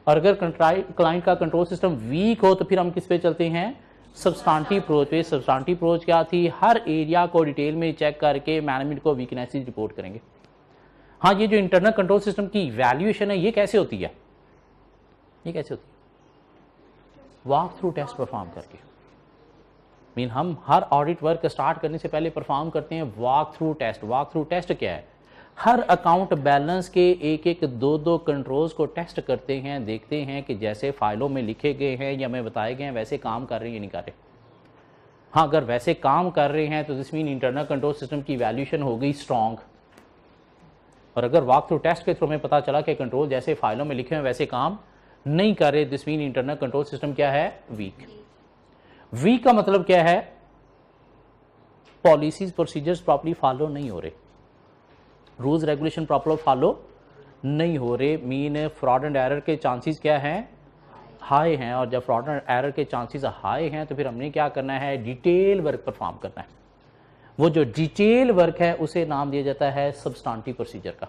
और अगर क्लाइंट का कंट्रोल सिस्टम वीक हो तो फिर हम किस पे चलते हैं, सब्सटेंटिव अप्रोच पे। सब्सटेंटिव अप्रोच क्या थी, हर एरिया को डिटेल में चेक करके मैनेजमेंट को वीकनेसेस रिपोर्ट करेंगे। हाँ, ये जो इंटरनल कंट्रोल सिस्टम की इवैल्यूएशन है ये कैसे होती है, ये कैसे होती है, वॉक थ्रू टेस्ट परफॉर्म करके। मीन हम हर ऑडिट वर्क स्टार्ट करने से पहले परफॉर्म करते हैं walk through test. Walk through test क्या है, हर अकाउंट बैलेंस के 1-1, 2-2 कंट्रोल्स को टेस्ट करते हैं, देखते हैं कि जैसे फाइलों में लिखे गए हैं या हमें बताए गए हैं वैसे काम कर रहे हैं या नहीं कर रहे। हाँ, अगर वैसे काम कर रहे हैं तो this mean internal control system की वैल्यूएशन हो गई स्ट्रॉन्ग। और अगर वॉक थ्रू टेस्ट के थ्रू हमें पता चला कि कंट्रोल जैसे फाइलों में लिखे हैं वैसे काम नहीं कर रहे, this mean internal control system क्या है, वीक। वीक का मतलब क्या है, पॉलिसीज प्रोसीजर्स प्रॉपर्ली फॉलो नहीं हो रहे, रूल्स रेगुलेशन प्रॉपर फॉलो नहीं हो रहे, मीन फ्रॉड एंड एरर के चांसेस क्या हैं, हाई हैं। और जब फ्रॉड एंड एरर के चांसेस हाई हैं तो फिर हमने क्या करना है, डिटेल वर्क परफॉर्म करना है। वो जो डिटेल वर्क है उसे नाम दिया जाता है सब्सटेंटिव प्रोसीजर का।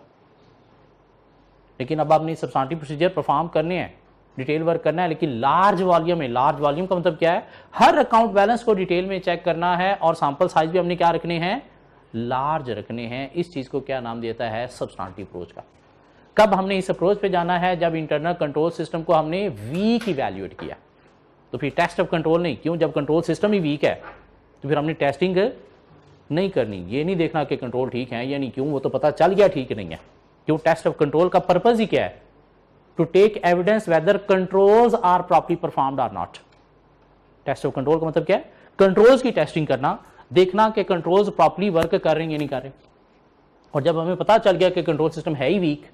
लेकिन अब आपने सब्सटेंटिव प्रोसीजर परफॉर्म करने हैं, डिटेल वर्क करना है, लेकिन लार्ज वॉल्यूम में। लार्ज वॉल्यूम का मतलब क्या है, हर अकाउंट बैलेंस को डिटेल में चेक करना है और सैंपल साइज भी हमने क्या रखने हैं, लार्ज रखने हैं। इस चीज को क्या नाम देता है, सब्सटेंटिव अप्रोच का। कब हमने इस अप्रोच पे जाना है, जब इंटरनल कंट्रोल सिस्टम को हमने वीक इवैल्यूएट किया, तो फिर टेस्ट ऑफ कंट्रोल नहीं। क्यों, जब कंट्रोल सिस्टम ही वीक है तो फिर हमने टेस्टिंग नहीं करनी। ये नहीं देखना कि कंट्रोल ठीक है या नहीं, क्यों, वो तो पता चल गया ठीक नहीं है। क्यों, टेस्ट ऑफ कंट्रोल का पर्पज ही क्या है, to take evidence whether controls are properly performed or not. Test of control का मतलब क्या है, कंट्रोल्स की टेस्टिंग करना, देखना कि कंट्रोल्स प्रॉपर्ली वर्क कर रहे हैं या नहीं कर रहे। और जब हमें पता चल गया कि कंट्रोल सिस्टम है ही वीक,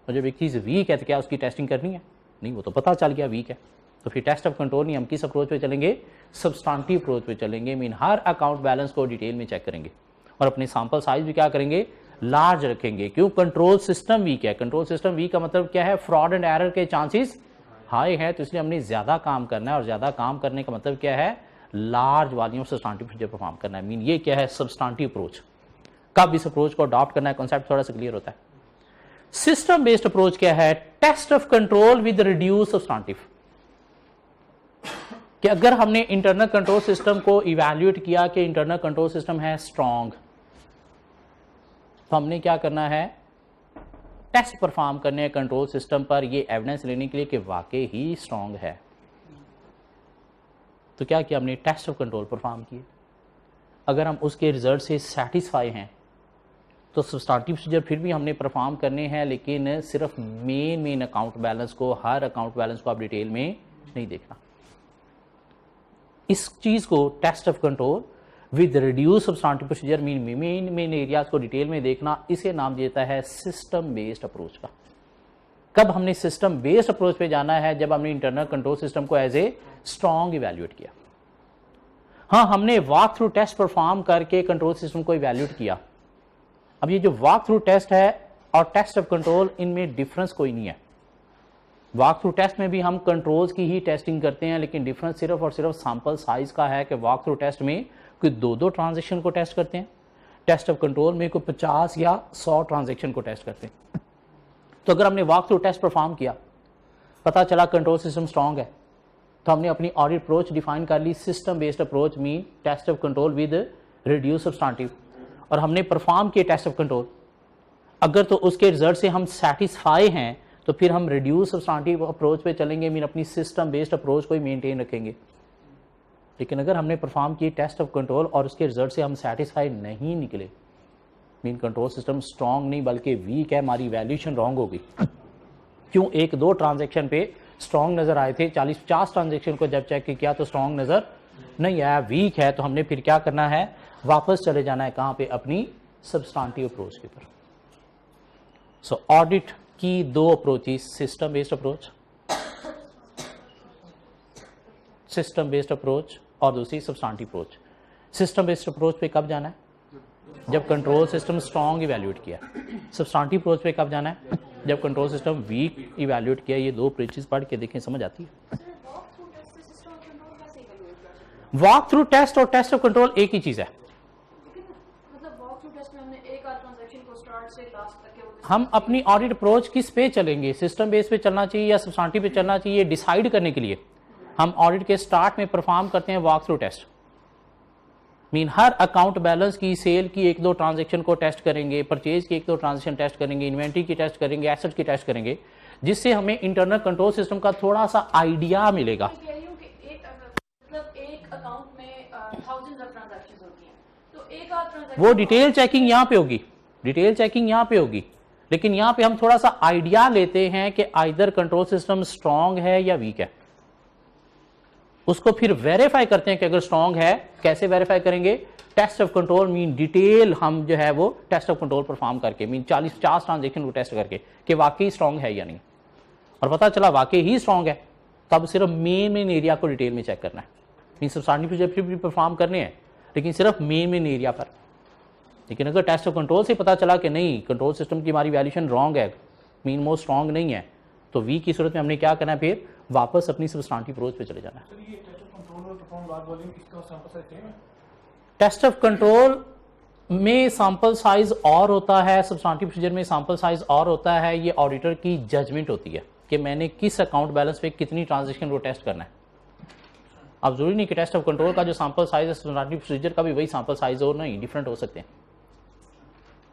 और जब एक चीज वीक है तो क्या उसकी टेस्टिंग करनी है, नहीं, वो तो पता चल गया वीक है, तो फिर टेस्ट ऑफ कंट्रोल नहीं, हम किस अप्रोच पे चलेंगे, सब्सटेंटिव अप्रोच पे चलेंगे। मीन हर अकाउंट बैलेंस को डिटेल में चेक करेंगे और अपनी सैंपल साइज भी क्या करेंगे, लार्ज रखेंगे। क्यों, कंट्रोल सिस्टम वीक है। कंट्रोल सिस्टम वीक का मतलब क्या है, फ्रॉड एंड एरर के चांसेस हाई है, तो इसलिए हमने ज्यादा काम करना है। और ज्यादा काम करने का मतलब क्या है, large volume substantive procedure perform करना है। मीन ये क्या है, सब्सटेंटिव अप्रोच। कब इस अप्रोच को अडॉप्ट करना है, कॉन्सेप्ट थोड़ा सा क्लियर होता है। सिस्टम बेस्ड अप्रोच क्या है, test of control with reduce substantive. कि अगर हमने इंटरनल कंट्रोल सिस्टम को इवैल्यूएट किया कि इंटरनल कंट्रोल सिस्टम है स्ट्रांग, तो हमने क्या करना है, टेस्ट परफॉर्म करने हैं कंट्रोल सिस्टम पर, ये एविडेंस लेने के लिए कि वाकई ही स्ट्रांग है। तो क्या किया हमने, टेस्ट ऑफ कंट्रोल परफॉर्म किए। अगर हम उसके रिजल्ट से सेटिस्फाई हैं तो सब्सटेंटिव प्रोसीजर फिर भी हमने परफॉर्म करने हैं, लेकिन सिर्फ मेन अकाउंट बैलेंस को, हर अकाउंट बैलेंस को आप डिटेल में नहीं देखना। इस चीज को test of control with reduce substantive procedure mean main areas को डिटेल में देखना, इसे नाम देता है सिस्टम बेस्ड अप्रोच का। कब हमने सिस्टम बेस्ड अप्रोच पे जाना है, जब हमने इंटरनल कंट्रोल सिस्टम को एज ए स्ट्रांग इवैल्यूएट किया। हाँ, हमने वॉक थ्रू टेस्ट परफॉर्म करके कंट्रोल सिस्टम को इवैल्यूएट किया। अब ये जो वॉक थ्रू टेस्ट है और टेस्ट ऑफ कंट्रोल, इनमें डिफरेंस कोई नहीं है। वॉक थ्रू टेस्ट में भी हम कंट्रोल्स की ही टेस्टिंग करते हैं, लेकिन डिफरेंस सिर्फ और सिर्फ सैंपल साइज का है कि वॉक थ्रू टेस्ट में कोई 2 ट्रांजेक्शन को टेस्ट करते हैं, टेस्ट ऑफ कंट्रोल में कोई 50 या 100 ट्रांजेक्शन को टेस्ट करते हैं। तो अगर हमने वॉक थ्रू टेस्ट परफॉर्म किया, पता चला कंट्रोल सिस्टम स्ट्रांग है, तो हमने अपनी ऑडिट अप्रोच डिफाइन कर ली, system based approach mean test of control with reduce substantive, और हमने परफॉर्म किए टेस्ट ऑफ कंट्रोल। अगर तो उसके रिजल्ट से हम सेटिस्फाई हैं तो फिर हम रिड्यूस सब्सटेंटिव अप्रोच पे चलेंगे, मीन अपनी सिस्टम बेस्ड अप्रोच को ही मेंटेन रखेंगे। लेकिन अगर हमने परफॉर्म किए टेस्ट ऑफ कंट्रोल और उसके रिजल्ट से हम सेटिस्फाई नहीं निकले, मीन कंट्रोल सिस्टम स्ट्रांग नहीं बल्कि वीक है, हमारी वैल्यूएशन रॉन्ग होगी। क्यों, 1-2 ट्रांजेक्शन पे स्ट्रांग नजर आए थे, 40-50 ट्रांजेक्शन को जब चेक किया तो स्ट्रांग नजर नहीं आया, वीक है। तो हमने फिर क्या करना है, वापस चले जाना है कहां पे, अपनी सब्सटेंटिव अप्रोच के ऊपर। सो ऑडिट की 2 approaches, system based approach, system based approach, और दूसरी substantive approach. System based approach पे कब जाना है, जब कंट्रोल सिस्टम स्ट्रांग इवैल्यूएट किया। सब्सटेंटिव अप्रोच पे कब जाना है, जब कंट्रोल सिस्टम वीक इवैल्यूएट किया। ये 2 अप्रोचेस पढ़ के देखें, समझ आती है। वॉक थ्रू टेस्ट और टेस्ट ऑफ कंट्रोल एक ही चीज है। हम अपनी ऑडिट अप्रोच किस पे चलेंगे, सिस्टम बेस पे चलना चाहिए या सब्सटेंटिव पे चलना चाहिए, डिसाइड करने के लिए हम ऑडिट के स्टार्ट में परफॉर्म करते हैं वॉक थ्रू टेस्ट। मीन हर अकाउंट बैलेंस की, सेल की 1-2 ट्रांजेक्शन को टेस्ट करेंगे, परचेज की 1-2 ट्रांजेक्शन टेस्ट करेंगे, इन्वेंट्री की टेस्ट करेंगे, एसेट की टेस्ट करेंगे, जिससे हमें इंटरनल कंट्रोल सिस्टम का थोड़ा सा आइडिया मिलेगा। वो डिटेल चेकिंग यहाँ पे होगी, डिटेल चेकिंग यहाँ पे होगी, लेकिन यहाँ पे हम थोड़ा सा आइडिया लेते हैं कि आइदर कंट्रोल सिस्टम स्ट्रांग है या वीक है। उसको फिर वेरीफाई करते हैं कि अगर स्ट्रांग है, कैसे वेरीफाई करेंगे, test of control mean detail हम जो है वो टेस्ट ऑफ कंट्रोल परफॉर्म करके, मीन 40-50 ट्रांजेक्शन को टेस्ट करके कि वाकई स्ट्रांग है या नहीं, और पता चला वाकई ही स्ट्रांग है, तब सिर्फ मेन एरिया को डिटेल में चेक करना है। मीन सब्सटेंटिव प्रोसीजर फिर भी परफॉर्म करने हैं, लेकिन सिर्फ मेन एरिया पर। लेकिन अगर टेस्ट ऑफ कंट्रोल से पता चला कि नहीं, कंट्रोल सिस्टम की हमारी वैल्यूएशन रॉन्ग है, मीन मोस्ट स्ट्रांग नहीं है, तो वीक की सूरत में हमने क्या करना है, फिर वापस अपनी सब्सटेंटिव अप्रोच पे चले जाना है। टेस्ट ऑफ कंट्रोल में सैंपल साइज और होता है, सब्सटेंटिव प्रोसीजर में सैंपल साइज और होता है। ये ऑडिटर की जजमेंट होती है कि मैंने किस अकाउंट बैलेंस पे कितनी ट्रांजेक्शन को टेस्ट करना है। अब जरूरी नहीं कि टेस्ट ऑफ कंट्रोल का जो सैंपल साइज है सब्सटेंटिव प्रोसीजर का भी वही सैंपल साइज हो, नहीं, डिफरेंट हो सकते हैं।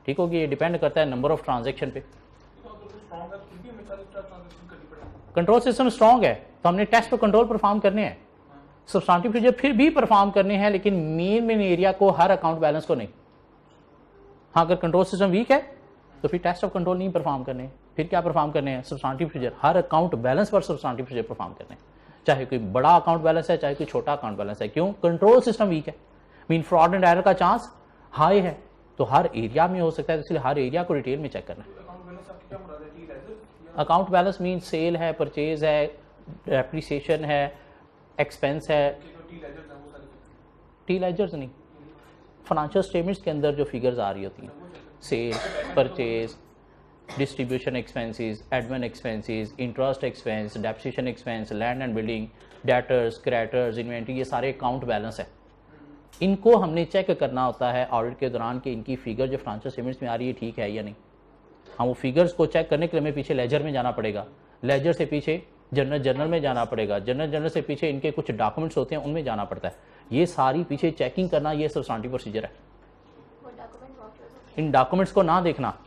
ठीक होगी, ये डिपेंड करता है नंबर ऑफ ट्रांजेक्शन पे। कंट्रोल सिस्टम स्ट्रांग है तो हमने टेस्ट ऑफ कंट्रोल परफॉर्म करने हैं, सब्सटेंटिव प्रोसीजर फिर भी परफॉर्म करने हैं, लेकिन मेन एरिया को, हर अकाउंट बैलेंस को नहीं। हाँ, अगर कंट्रोल सिस्टम वीक है तो फिर टेस्ट ऑफ कंट्रोल नहीं परफॉर्म करने, फिर क्या परफॉर्म करने हैं, सब्सटेंटिव प्रोसीजर, हर अकाउंट बैलेंस पर सब्सटेंटिव प्रोसीजर परफॉर्म करने, चाहे कोई बड़ा अकाउंट बैलेंस है चाहे कोई छोटा अकाउंट बैलेंस है। क्यों, कंट्रोल सिस्टम वीक है, मीन फ्रॉड एंड एरर का चांस हाई है, तो हर एरिया में हो सकता है, तो इसलिए हर एरिया को डिटेल में चेक करना है। अकाउंट बैलेंस मीन सेल है, परचेज है, डेप्रिसिएशन है, एक्सपेंस है। टी लेजर्स नहीं, फाइनेंशियल स्टेटमेंट्स के अंदर जो फिगर्स आ रही होती हैं, sale, purchase, distribution expenses, admin expenses, interest expense, depreciation expense, land and building, debtors, creditors, inventory, ये सारे अकाउंट बैलेंस है। इनको हमने चेक करना होता है ऑडिट के दौरान कि इनकी फिगर जो फाइनेंशियल स्टेटमेंट्स में आ रही है ठीक है या नहीं। हम वो फिगर्स को चेक करने के लिए हमें पीछे लेजर में जाना पड़ेगा, लेजर से पीछे जनरल में जाना पड़ेगा, जनरल से पीछे इनके कुछ डॉक्यूमेंट्स होते हैं उनमें जाना पड़ता है। ये सारी पीछे चेकिंग करना, ये सब्सटेंटिव प्रोसीजर है। इन डॉक्यूमेंट्स को ना देखना,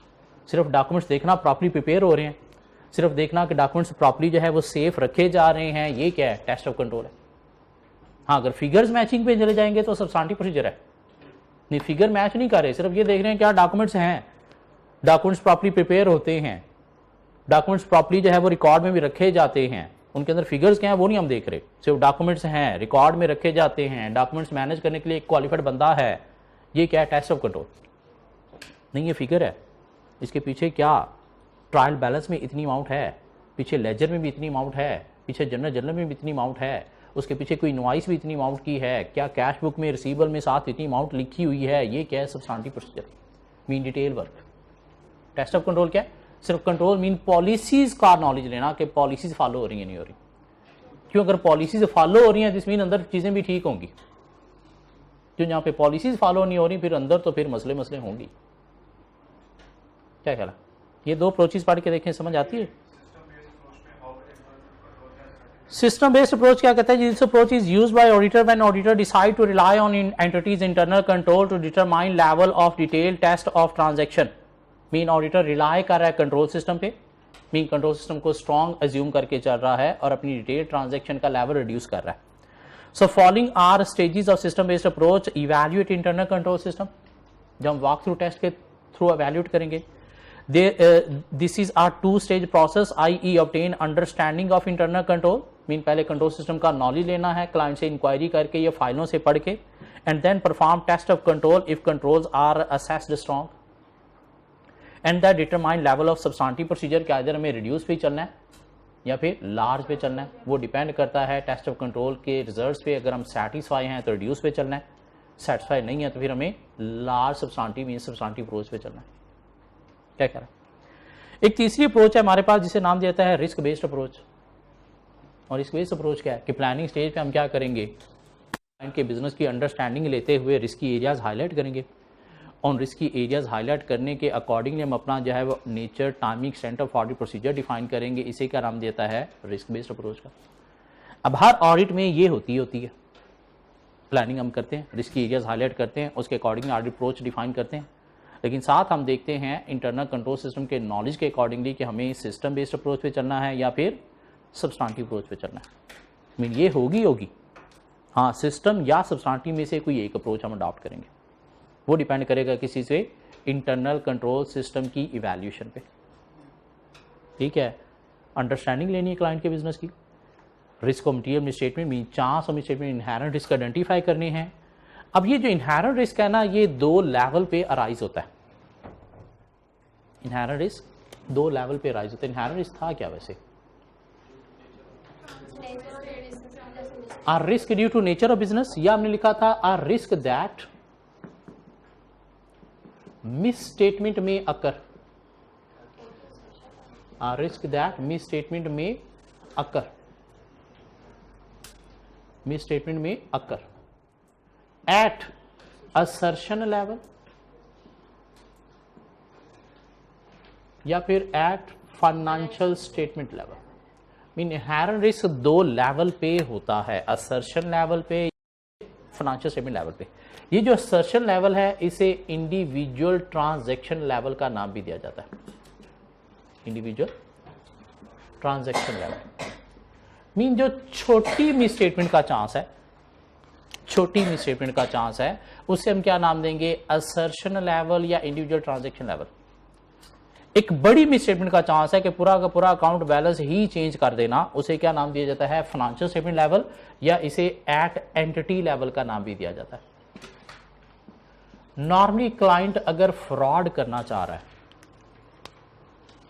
सिर्फ डॉक्यूमेंट्स देखना प्रॉपर्ली प्रिपेयर हो रहे हैं, सिर्फ देखना कि डॉक्यूमेंट्स प्रॉपर्ली जो है वो सेफ रखे जा रहे हैं, ये क्या है, टेस्ट ऑफ कंट्रोल है। हाँ, अगर फिगर्स मैचिंग पे चले जाएंगे तो सब्सटेंटिव प्रोसीजर है। नहीं, फिगर मैच नहीं कर रहे, सिर्फ ये देख रहे हैं क्या डॉक्यूमेंट्स हैं, डॉक्यूमेंट्स प्रॉपर्ली प्रिपेयर होते हैं, डॉक्यूमेंट्स प्रॉपर्ली जो है वो रिकॉर्ड में भी रखे जाते हैं, उनके अंदर फिगर्स क्या है वो नहीं हम देख रहे, सिर्फ डॉक्यूमेंट्स हैं, रिकॉर्ड में रखे जाते हैं, डॉक्यूमेंट्स मैनेज करने के लिए एक क्वालिफाइड बंदा है, ये क्या है, टेस्ट ऑफ कंट्रोल। नहीं, ये फिगर है, इसके पीछे क्या ट्रायल बैलेंस में इतनी अमाउंट है, पीछे लेजर में भी इतनी अमाउंट है, पीछे जनरल में भी इतनी अमाउंट है, उसके पीछे कोई इनवॉइस भी इतनी अमाउंट की है, क्या कैश बुक में रिसीवेबल में साथ इतनी अमाउंट लिखी हुई है, ये क्या है, substantive procedure mean detail work. Test of control क्या है, सिर्फ कंट्रोल मीन पॉलिसीज का नॉलेज लेना कि पॉलिसीज फॉलो हो रही है नहीं हो रही। क्यों, अगर पॉलिसीज फॉलो हो रही हैं जिस मीन अंदर चीजें भी ठीक होंगी, क्यों जहां पे पॉलिसीज फॉलो नहीं हो रही फिर अंदर तो फिर मसले होंगी। क्या ख्याल है, ये दो अप्रोचेस पढ़ के देखें, समझ आती है। सिस्टम बेस्ड अप्रोच क्या कहता है, this approach is used by auditor when auditor decide to rely on entities internal control to determine level of detail test of transaction. Mean auditor rely कर रहा है कंट्रोल सिस्टम पे, mean control system को strong assume करके चल रहा है और अपनी डिटेल ट्रांजैक्शन का लेवल रिड्यूस कर रहा है। So following are stages of system based approach, evaluate internal control system, जब हम वॉक थ्रू टेस्ट के थ्रू इवैल्यूएट करेंगे। This is our two stage process, i.e. Obtain understanding of internal control, mean पहले control system का knowledge लेना है client से inquiry करके या फाइलों से पढ़ के, and then perform test of control if controls are assessed strong, and that determine level of substantive procedure, क्या इधर हमें रिड्यूस पे चलना है या फिर लार्ज पे चलना है, वो डिपेंड करता है टेस्ट ऑफ कंट्रोल के रिजल्ट्स पे। अगर हम सेटिस्फाई हैं तो रिड्यूस पे चलना है, सेटिस्फाई नहीं है तो फिर हमें large substantive mean substantive approach पे चलना है। क्या कह रहा है, एक तीसरी अप्रोच है हमारे पास जिसे नाम देता है रिस्क बेस्ड अप्रोच। और रिस्क बेस्ड अप्रोच क्या है कि प्लानिंग स्टेज पे हम क्या करेंगे, क्लाइंट के बिजनेस की अंडरस्टैंडिंग लेते हुए रिस्की एरियाज हाईलाइट करेंगे। ऑन रिस्की एरियाज हाईलाइट करने के अकॉर्डिंगली हम अपना जो है वो nature, timing, extent of audit procedure define करेंगे। इसे क्या नाम देता है, रिस्क बेस्ड अप्रोच का। अब हर ऑडिट में ये होती है प्लानिंग हम करते हैं, रिस्की एरियाज हाईलाइट करते हैं, उसके अकॉर्डिंगली ऑडिट अप्रोच डिफाइन करते हैं, लेकिन साथ हम देखते हैं इंटरनल कंट्रोल सिस्टम के नॉलेज के अकॉर्डिंगली कि हमें सिस्टम बेस्ड अप्रोच पे चलना है या फिर सब्सटेंटिव अप्रोच पे चलना है। मीन ये होगी हाँ, सिस्टम या सब्सटेंटिव में से कोई एक अप्रोच हम अडॉप्ट करेंगे, वो डिपेंड करेगा किसी से इंटरनल कंट्रोल सिस्टम की इवैल्यूएशन पे। ठीक है, अंडरस्टैंडिंग लेनी है क्लाइंट के बिजनेस की, risk of material statement mean chance of statement, inherent risk identify करने हैं। अब ये जो इनहेरेंट रिस्क है ना, ये दो लेवल पे अराइज होता है। इनहेरेंट रिस्क दो लेवल पे अराइज होता है। इनहेरेंट रिस्क था क्या वैसे, are risk due to nature of business, या हमने लिखा था are risk that misstatement में occur, are risk that misstatement में अकर, मिस स्टेटमेंट में अकर at assertion level या फिर at financial statement level। Mean inherent risk दो लेवल पे होता है, असर्शन लेवल पे, फाइनेंशियल स्टेटमेंट लेवल पे। ये जो असर्शन लेवल है इसे इंडिविजुअल ट्रांजैक्शन लेवल का नाम भी दिया जाता है, इंडिविजुअल ट्रांजैक्शन लेवल। मीन जो छोटी मिस स्टेटमेंट का चांस है, छोटी मिस स्टेटमेंट का चांस है, उसे हम क्या नाम देंगे, असर्शन लेवल या इंडिविजुअल ट्रांजैक्शन लेवल। एक बड़ी मिस स्टेटमेंट का चांस है कि पूरा का पूरा अकाउंट बैलेंस ही चेंज कर देना, उसे क्या नाम दिया जाता है, फाइनेंशियल स्टेटमेंट लेवल, या इसे एट एंटिटी लेवल का नाम भी दिया जाता है। नॉर्मली क्लाइंट अगर फ्रॉड करना चाह रहा है,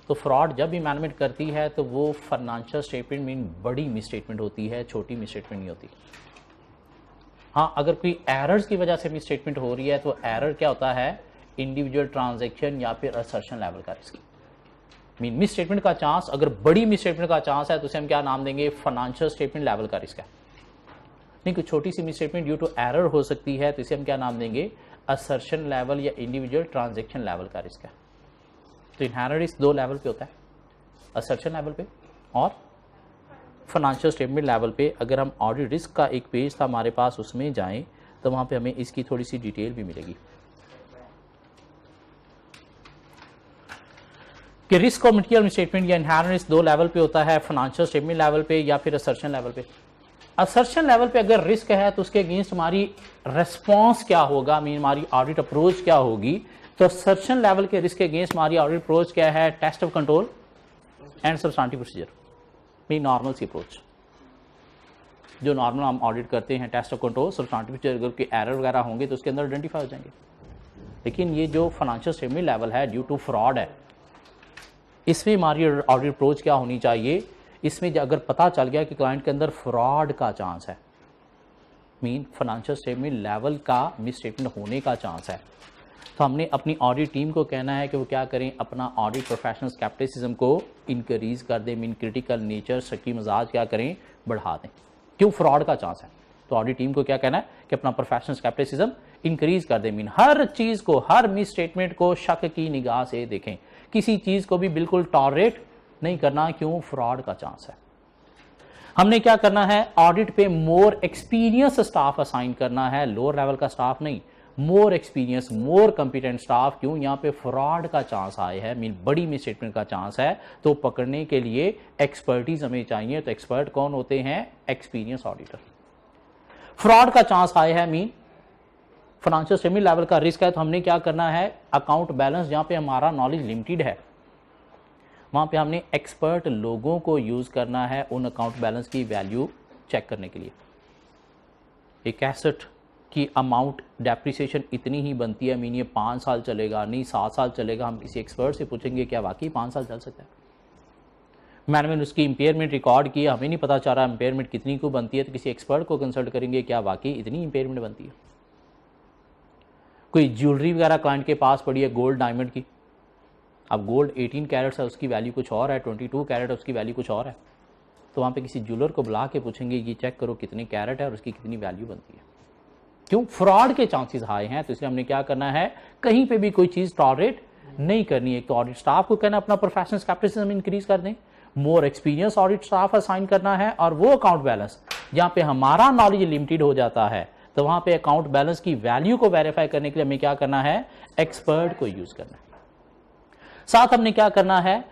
तो फ्रॉड जब भी मैनेजमेंट करती है तो वो फाइनेंशियल स्टेटमेंट मीन बड़ी मिसस्टेटमेंट होती है, छोटी मिसस्टेटमेंट नहीं होती। हाँ, अगर कोई एरर्स की वजह से मिसस्टेटमेंट हो रही है तो एरर क्या होता है, इंडिविजुअल ट्रांजैक्शन या फिर असर्शन लेवल का रिस्क। मीन मिसस्टेटमेंट का चांस, अगर बड़ी मिसस्टेटमेंट का चांस है तो उसे हम क्या नाम देंगे, फाइनेंशियल स्टेटमेंट लेवल का रिस्क है। नहीं, कोई छोटी सी मिसस्टेटमेंट ड्यू टू एरर हो सकती है तो इसे हम क्या नाम देंगे, असर्शन लेवल या इंडिविजुअल ट्रांजैक्शन लेवल का रिस्क है। तो इनहेरेंट रिस्क दो लेवल पे होता है, असर्शन लेवल पे और फाइनेंशियल स्टेटमेंट लेवल पे। अगर हम ऑडिट रिस्क का एक पेज था हमारे पास, उसमें जाएं तो वहां पे हमें इसकी थोड़ी सी डिटेल भी मिलेगी कि रिस्क और मटेरियल स्टेटमेंट या इनहेरेंट रिस्क दो लेवल पे होता है, फाइनेंशियल स्टेटमेंट लेवल पे या फिर असर्शन लेवल पे। असर्शन लेवल पे अगर रिस्क है तो उसके अगेंस्ट हमारी रेस्पॉन्स क्या होगा, मीन हमारी ऑडिट अप्रोच क्या होगी। तो असर्शन लेवल के रिस्क के अगेंस्ट हमारी ऑडिट अप्रोच क्या है, test of control and substantive procedure, mean normal see approach जो नॉर्मल हम ऑडिट करते हैं, test of control substantive procedure. अगर कोई एरर वगैरह होंगे तो उसके अंदर आइडेंटिफाई हो जाएंगे। लेकिन ये जो फाइनेंशियल स्टेटमेंट लेवल है ड्यू टू फ्रॉड है, इसमें हमारी ऑडिट अप्रोच क्या होनी चाहिए, इसमें अगर पता चल गया कि क्लाइंट के अंदर फ्रॉड का चांस है, मीन फाइनेंशियल स्टेटमेंट लेवल का मिसस्टेटमेंट होने का चांस है, तो हमने अपनी ऑडिट टीम को कहना है कि वो क्या करें, अपना ऑडिट प्रोफेशनल स्केप्टिसिज्म को इंक्रीज कर दें, mean critical nature shaky Majaz क्या करें, बढ़ा दें। क्यों, फ्रॉड का चांस है। तो ऑडिट टीम को क्या कहना है कि अपना प्रोफेशनल स्केप्टिसिज्म इंक्रीज कर दें, मीन हर चीज को, हर मिस स्टेटमेंट को शक की निगाह से देखें, किसी चीज को भी बिल्कुल टॉलरेट नहीं करना। क्यों, फ्रॉड का चांस है। हमने क्या करना है, ऑडिट पे मोर एक्सपीरियंस स्टाफ असाइन करना है, लोअर लेवल का स्टाफ नहीं, मोर एक्सपीरियंस, मोर कंपिटेंट स्टाफ। क्यों, यहाँ पे फ्रॉड का चांस आए है, मीन बड़ी मिसस्टेटमेंट का चांस है, तो पकड़ने के लिए एक्सपर्टीज हमें चाहिए। तो एक्सपर्ट कौन होते हैं, एक्सपीरियंस ऑडिटर। फ्रॉड का चांस आए है, मीन फाइनेंशियल स्टेटमेंट लेवल का रिस्क है, तो हमने क्या करना है, अकाउंट बैलेंस जहां पे हमारा नॉलेज लिमिटेड है वहां पे हमने एक्सपर्ट लोगों को यूज करना है उन अकाउंट बैलेंस की वैल्यू चेक करने के लिए। एक एसेट की अमाउंट डेप्रिसिएशन इतनी ही बनती है, मीन ये 5 साल चलेगा, नहीं 7 साल चलेगा। हम किसी एक्सपर्ट से पूछेंगे क्या वाकई 5 साल चल सकता है। मैंने उसकी इंपेयरमेंट रिकॉर्ड किया, हमें नहीं पता चल रहा इंपेयरमेंट कितनी को बनती है, तो किसी एक्सपर्ट को कंसल्ट करेंगे क्या वाकई इतनी इंपेयरमेंट बनती है। कोई ज्वेलरी वगैरह क्लाइंट के पास पड़ी है गोल्ड डायमंड की, अब गोल्ड 18 कैरेट्स है उसकी वैल्यू कुछ और है, 22 कैरेट है उसकी वैल्यू कुछ और है, तो वहाँ पे किसी ज्वेलर को बुला के पूछेंगे ये चेक करो कितने कैरेट है और उसकी कितनी वैल्यू बनती है। क्यों, फ्रॉड के चांसेस हाई हैं। तो इसलिए हमने क्या करना है, कहीं पे भी कोई चीज़ टॉलरेट नहीं करनी है। तो ऑडिट स्टाफ को कहना अपना प्रोफेशनल स्केप्टिसिज्म इंक्रीज कर दें, more experience audit staff assign करना है, और वो अकाउंट बैलेंस जहाँ पे हमारा नॉलेज लिमिटेड हो जाता है तो वहाँ पे अकाउंट बैलेंस की वैल्यू को वेरीफाई करने के लिए हमें क्या करना है, एक्सपर्ट को यूज करना है। साथ हमने क्या करना है,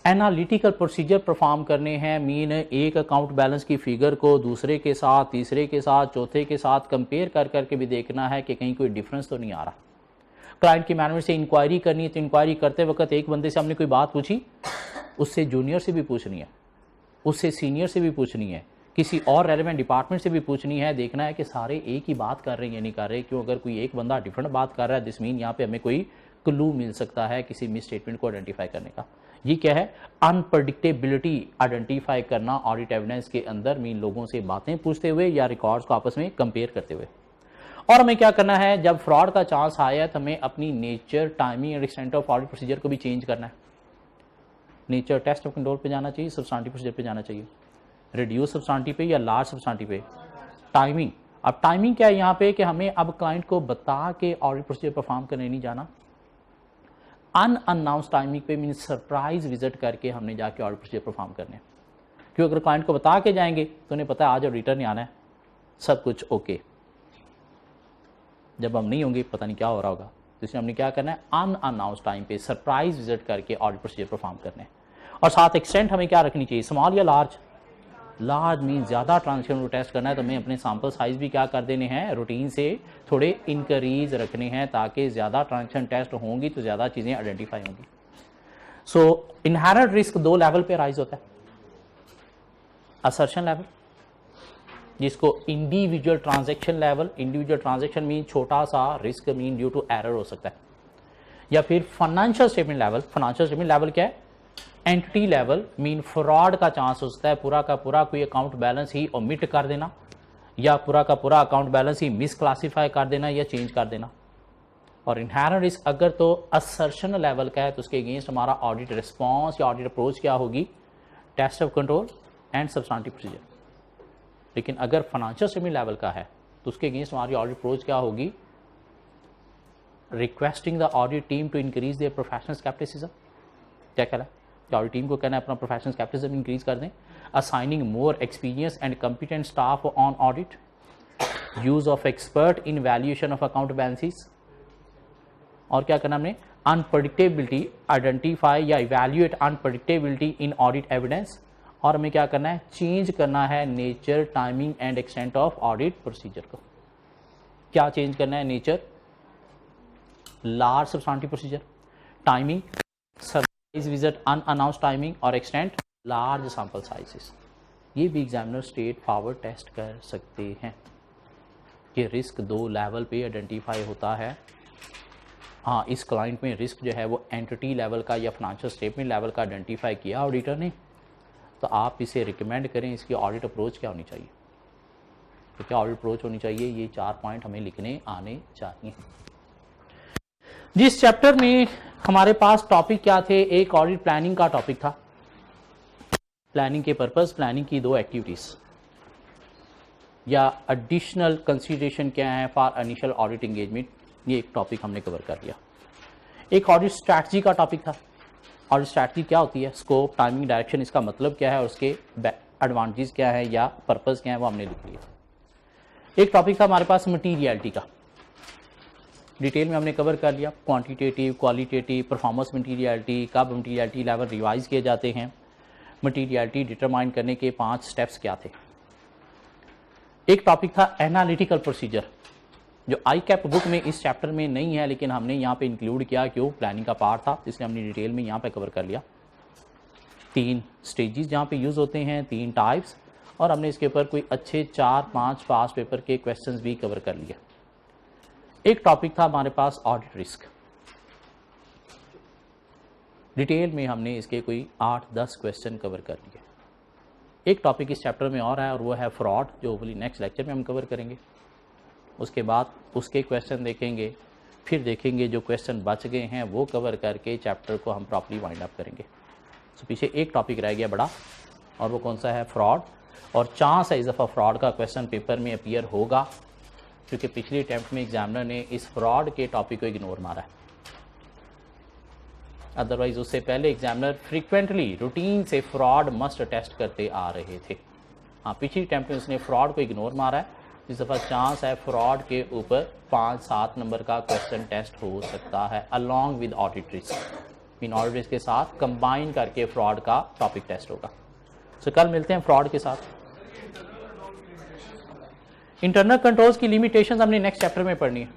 एनालिटिकल प्रोसीजर परफॉर्म करने हैं, मीन एक अकाउंट बैलेंस की फिगर को दूसरे के साथ, तीसरे के साथ, चौथे के साथ कंपेयर कर करके भी देखना है कि कहीं कोई डिफरेंस तो नहीं आ रहा। क्लाइंट की मैनेजमेंट से इंक्वायरी करनी है, तो इंक्वायरी करते वक्त एक बंदे से हमने कोई बात पूछी, उससे जूनियर से भी पूछनी है, उससे सीनियर से भी पूछनी है, किसी और रेलेवेंट डिपार्टमेंट से भी पूछनी है। देखना है कि सारे एक ही बात कर रहे हैं या नहीं कर रहे। क्यों, अगर कोई एक बंदा डिफरेंट बात कर रहा है दिस मीन यहाँ पे हमें कोई क्लू मिल सकता है किसी मिस स्टेटमेंट को आइडेंटिफाई करने का। ये क्या है, अनप्रडिक्टेबिलिटी आइडेंटिफाई करना ऑडिट एविडेंस के अंदर, मीन लोगों से बातें पूछते हुए या रिकॉर्ड्स को आपस में कंपेयर करते हुए। और हमें क्या करना है, जब फ्रॉड का चांस आया तो हमें अपनी nature, timing and extent of audit procedure को भी चेंज करना है। नेचर टेस्ट ऑफ कंट्रोल पे जाना चाहिए, सब्सटेंटिव प्रोसीजर पे जाना चाहिए, रिड्यूस सब्सटेंटिव पे या लार्ज सब्सटेंटिव पे। टाइमिंग, अब टाइमिंग क्या है यहाँ पे कि हमें अब क्लाइंट को बता के ऑडिट प्रोसीजर परफॉर्म करने नहीं जाना, अनअनाउंस टाइमिंग पे, मीन सरप्राइज विजिट करके हमने जाके ऑडिट प्रोसीजर परफॉर्म करने। क्योंकि अगर क्लाइंट को बता के जाएंगे तो उन्हें पता है आज ऑडिटर नहीं आना है, सब कुछ ओके, जब हम नहीं होंगे पता नहीं क्या हो रहा होगा। तो इसलिए हमने क्या करना है, अनअनाउंस टाइम पे सरप्राइज विजिट करके ऑडिट प्रोसीजर परफॉर्म करने। और साथ एक्सटेंट हमें क्या रखनी चाहिए, स्मॉल या लार्ज। लार्ज मीन ज़्यादा ट्रांजेक्शन को टेस्ट करना है तो हमें अपने सैंपल साइज भी क्या कर देने हैं, रूटीन से थोड़े इंक्रीज रखने हैं, ताकि ज़्यादा ट्रांजेक्शन टेस्ट होंगी तो ज़्यादा चीज़ें आइडेंटिफाई होंगी। सो इनहेरेंट रिस्क दो लेवल पे राइज होता है, असर्शन लेवल जिसको individual transaction level, individual transaction mean छोटा सा risk mean due to error हो सकता है, या फिर financial statement level. Financial statement level क्या है, एंटिटी लेवल मीन फ्रॉड का चांस हो सकता है, पूरा का पूरा कोई अकाउंट बैलेंस ही ओमिट कर देना या पूरा का पूरा अकाउंट बैलेंस ही मिस क्लासीफाई कर देना या चेंज कर देना। और इनहेरेंट रिस्क अगर तो असर्शन लेवल का है तो उसके अगेंस्ट हमारा ऑडिट रिस्पॉन्स या ऑडिट अप्रोच क्या होगी, test of control and substantive procedure. लेकिन अगर फाइनेंशियल स्टेटमेंट लेवल का है तो उसके अगेंस्ट हमारी ऑडिट अप्रोच क्या होगी, requesting the audit team to increase their professional scepticism. क्या कहना है, ऑडिट टीम को कहना है अपना प्रोफेशनल स्केप्टिसिज्म इंक्रीज कर दें, assigning more experience and competent staff on audit, use of expert in valuation of account balances, और क्या करना हमने, अनप्रडिक्टेबिलिटी, आइडेंटिफाई या इवैल्यूएट अनप्रडिक्टेबिलिटी इन ऑडिट एविडेंस, और हमें क्या करना है, चेंज करना है nature, timing and extent of audit procedure को। क्या चेंज करना है, nature, large substantive procedure, timing, surprise visit, unannounced timing, और एक्सटेंट, लार्ज सैंपल साइजेस। ये भी एग्जामिनर स्ट्रेट फॉरवर्ड टेस्ट कर सकते हैं कि रिस्क 2 लेवल पे आइडेंटिफाई होता है। हाँ, इस क्लाइंट में रिस्क जो है वो एंटिटी लेवल का या फाइनेंशियल स्टेटमेंट लेवल का आइडेंटिफाई किया ऑडिटर ने, तो आप इसे रिकमेंड करें इसकी ऑडिट अप्रोच क्या होनी चाहिए। तो क्या ऑडिट अप्रोच होनी चाहिए, ये 4 पॉइंट हमें लिखने आने चाहिए। जिस चैप्टर में हमारे पास टॉपिक क्या थे, एक ऑडिट प्लानिंग का टॉपिक था, प्लानिंग के पर्पस, प्लानिंग की 2 एक्टिविटीज या एडिशनल कंसीडरेशन क्या है फॉर इनिशियल ऑडिट एंगेजमेंट, ये एक टॉपिक हमने कवर कर लिया। एक ऑडिट स्ट्रैटेजी का टॉपिक था, ऑडिट स्ट्रैटेजी क्या होती है, स्कोप, टाइमिंग, डायरेक्शन, इसका मतलब क्या है और उसके एडवांटेज क्या है या पर्पस क्या है, वो हमने लिख लिया। एक टॉपिक था हमारे पास मटीरियलिटी का, डिटेल में हमने कवर कर लिया, क्वांटिटेटिव, क्वालिटेटिव, परफॉर्मेंस मटीरियलिटी, कब मटीरियलिटी लेवल रिवाइज किए जाते हैं, मटीरियलिटी डिटरमाइन करने के 5 स्टेप्स क्या थे। एक टॉपिक था एनालिटिकल प्रोसीजर, जो ICAP बुक में इस चैप्टर में नहीं है लेकिन हमने यहाँ पे इंक्लूड किया, क्यों, प्लानिंग का पार्ट था, इसलिए हमने डिटेल में यहाँ पे कवर कर लिया। 3 स्टेजेस जहाँ पे यूज़ होते हैं, 3 टाइप्स, और हमने इसके ऊपर कोई अच्छे 4-5 पास पेपर के क्वेश्चंस भी कवर कर लिए। एक टॉपिक था हमारे पास ऑडिट रिस्क, डिटेल में हमने इसके कोई 8-10 क्वेश्चन कवर कर लिए। एक टॉपिक इस चैप्टर में और है और वो है फ्रॉड, जो होपफुली नेक्स्ट लेक्चर में हम कवर करेंगे। उसके बाद उसके क्वेश्चन देखेंगे, फिर देखेंगे जो क्वेश्चन बच गए हैं वो कवर करके चैप्टर को हम प्रॉपर्ली वाइंड अप करेंगे। तो पीछे एक टॉपिक रह गया बड़ा, और वो कौन सा है, फ्रॉड, और चांस है इस दफ़ा फ्रॉड का क्वेश्चन पेपर में अपीयर होगा, क्योंकि पिछली अटैम्प्ट में एग्जामिनर ने इस फ्रॉड के टॉपिक को इग्नोर मारा है। अदरवाइज उससे पहले एग्जामिनर फ्रीक्वेंटली रूटीन से फ्रॉड मस्ट टेस्ट करते आ रहे थे। हाँ, पिछली अटैम्प्ट में उसने फ्रॉड को इग्नोर मारा है, इस दफ़ा चांस है फ्रॉड के ऊपर 5-7 नंबर का क्वेश्चन टेस्ट हो सकता है along with audit risk. In audit risk के साथ कंबाइन करके फ्रॉड का टॉपिक टेस्ट होगा। सो कल मिलते हैं फ्रॉड के साथ। इंटरनल कंट्रोल्स की लिमिटेशंस हमने नेक्स्ट चैप्टर में पढ़नी है।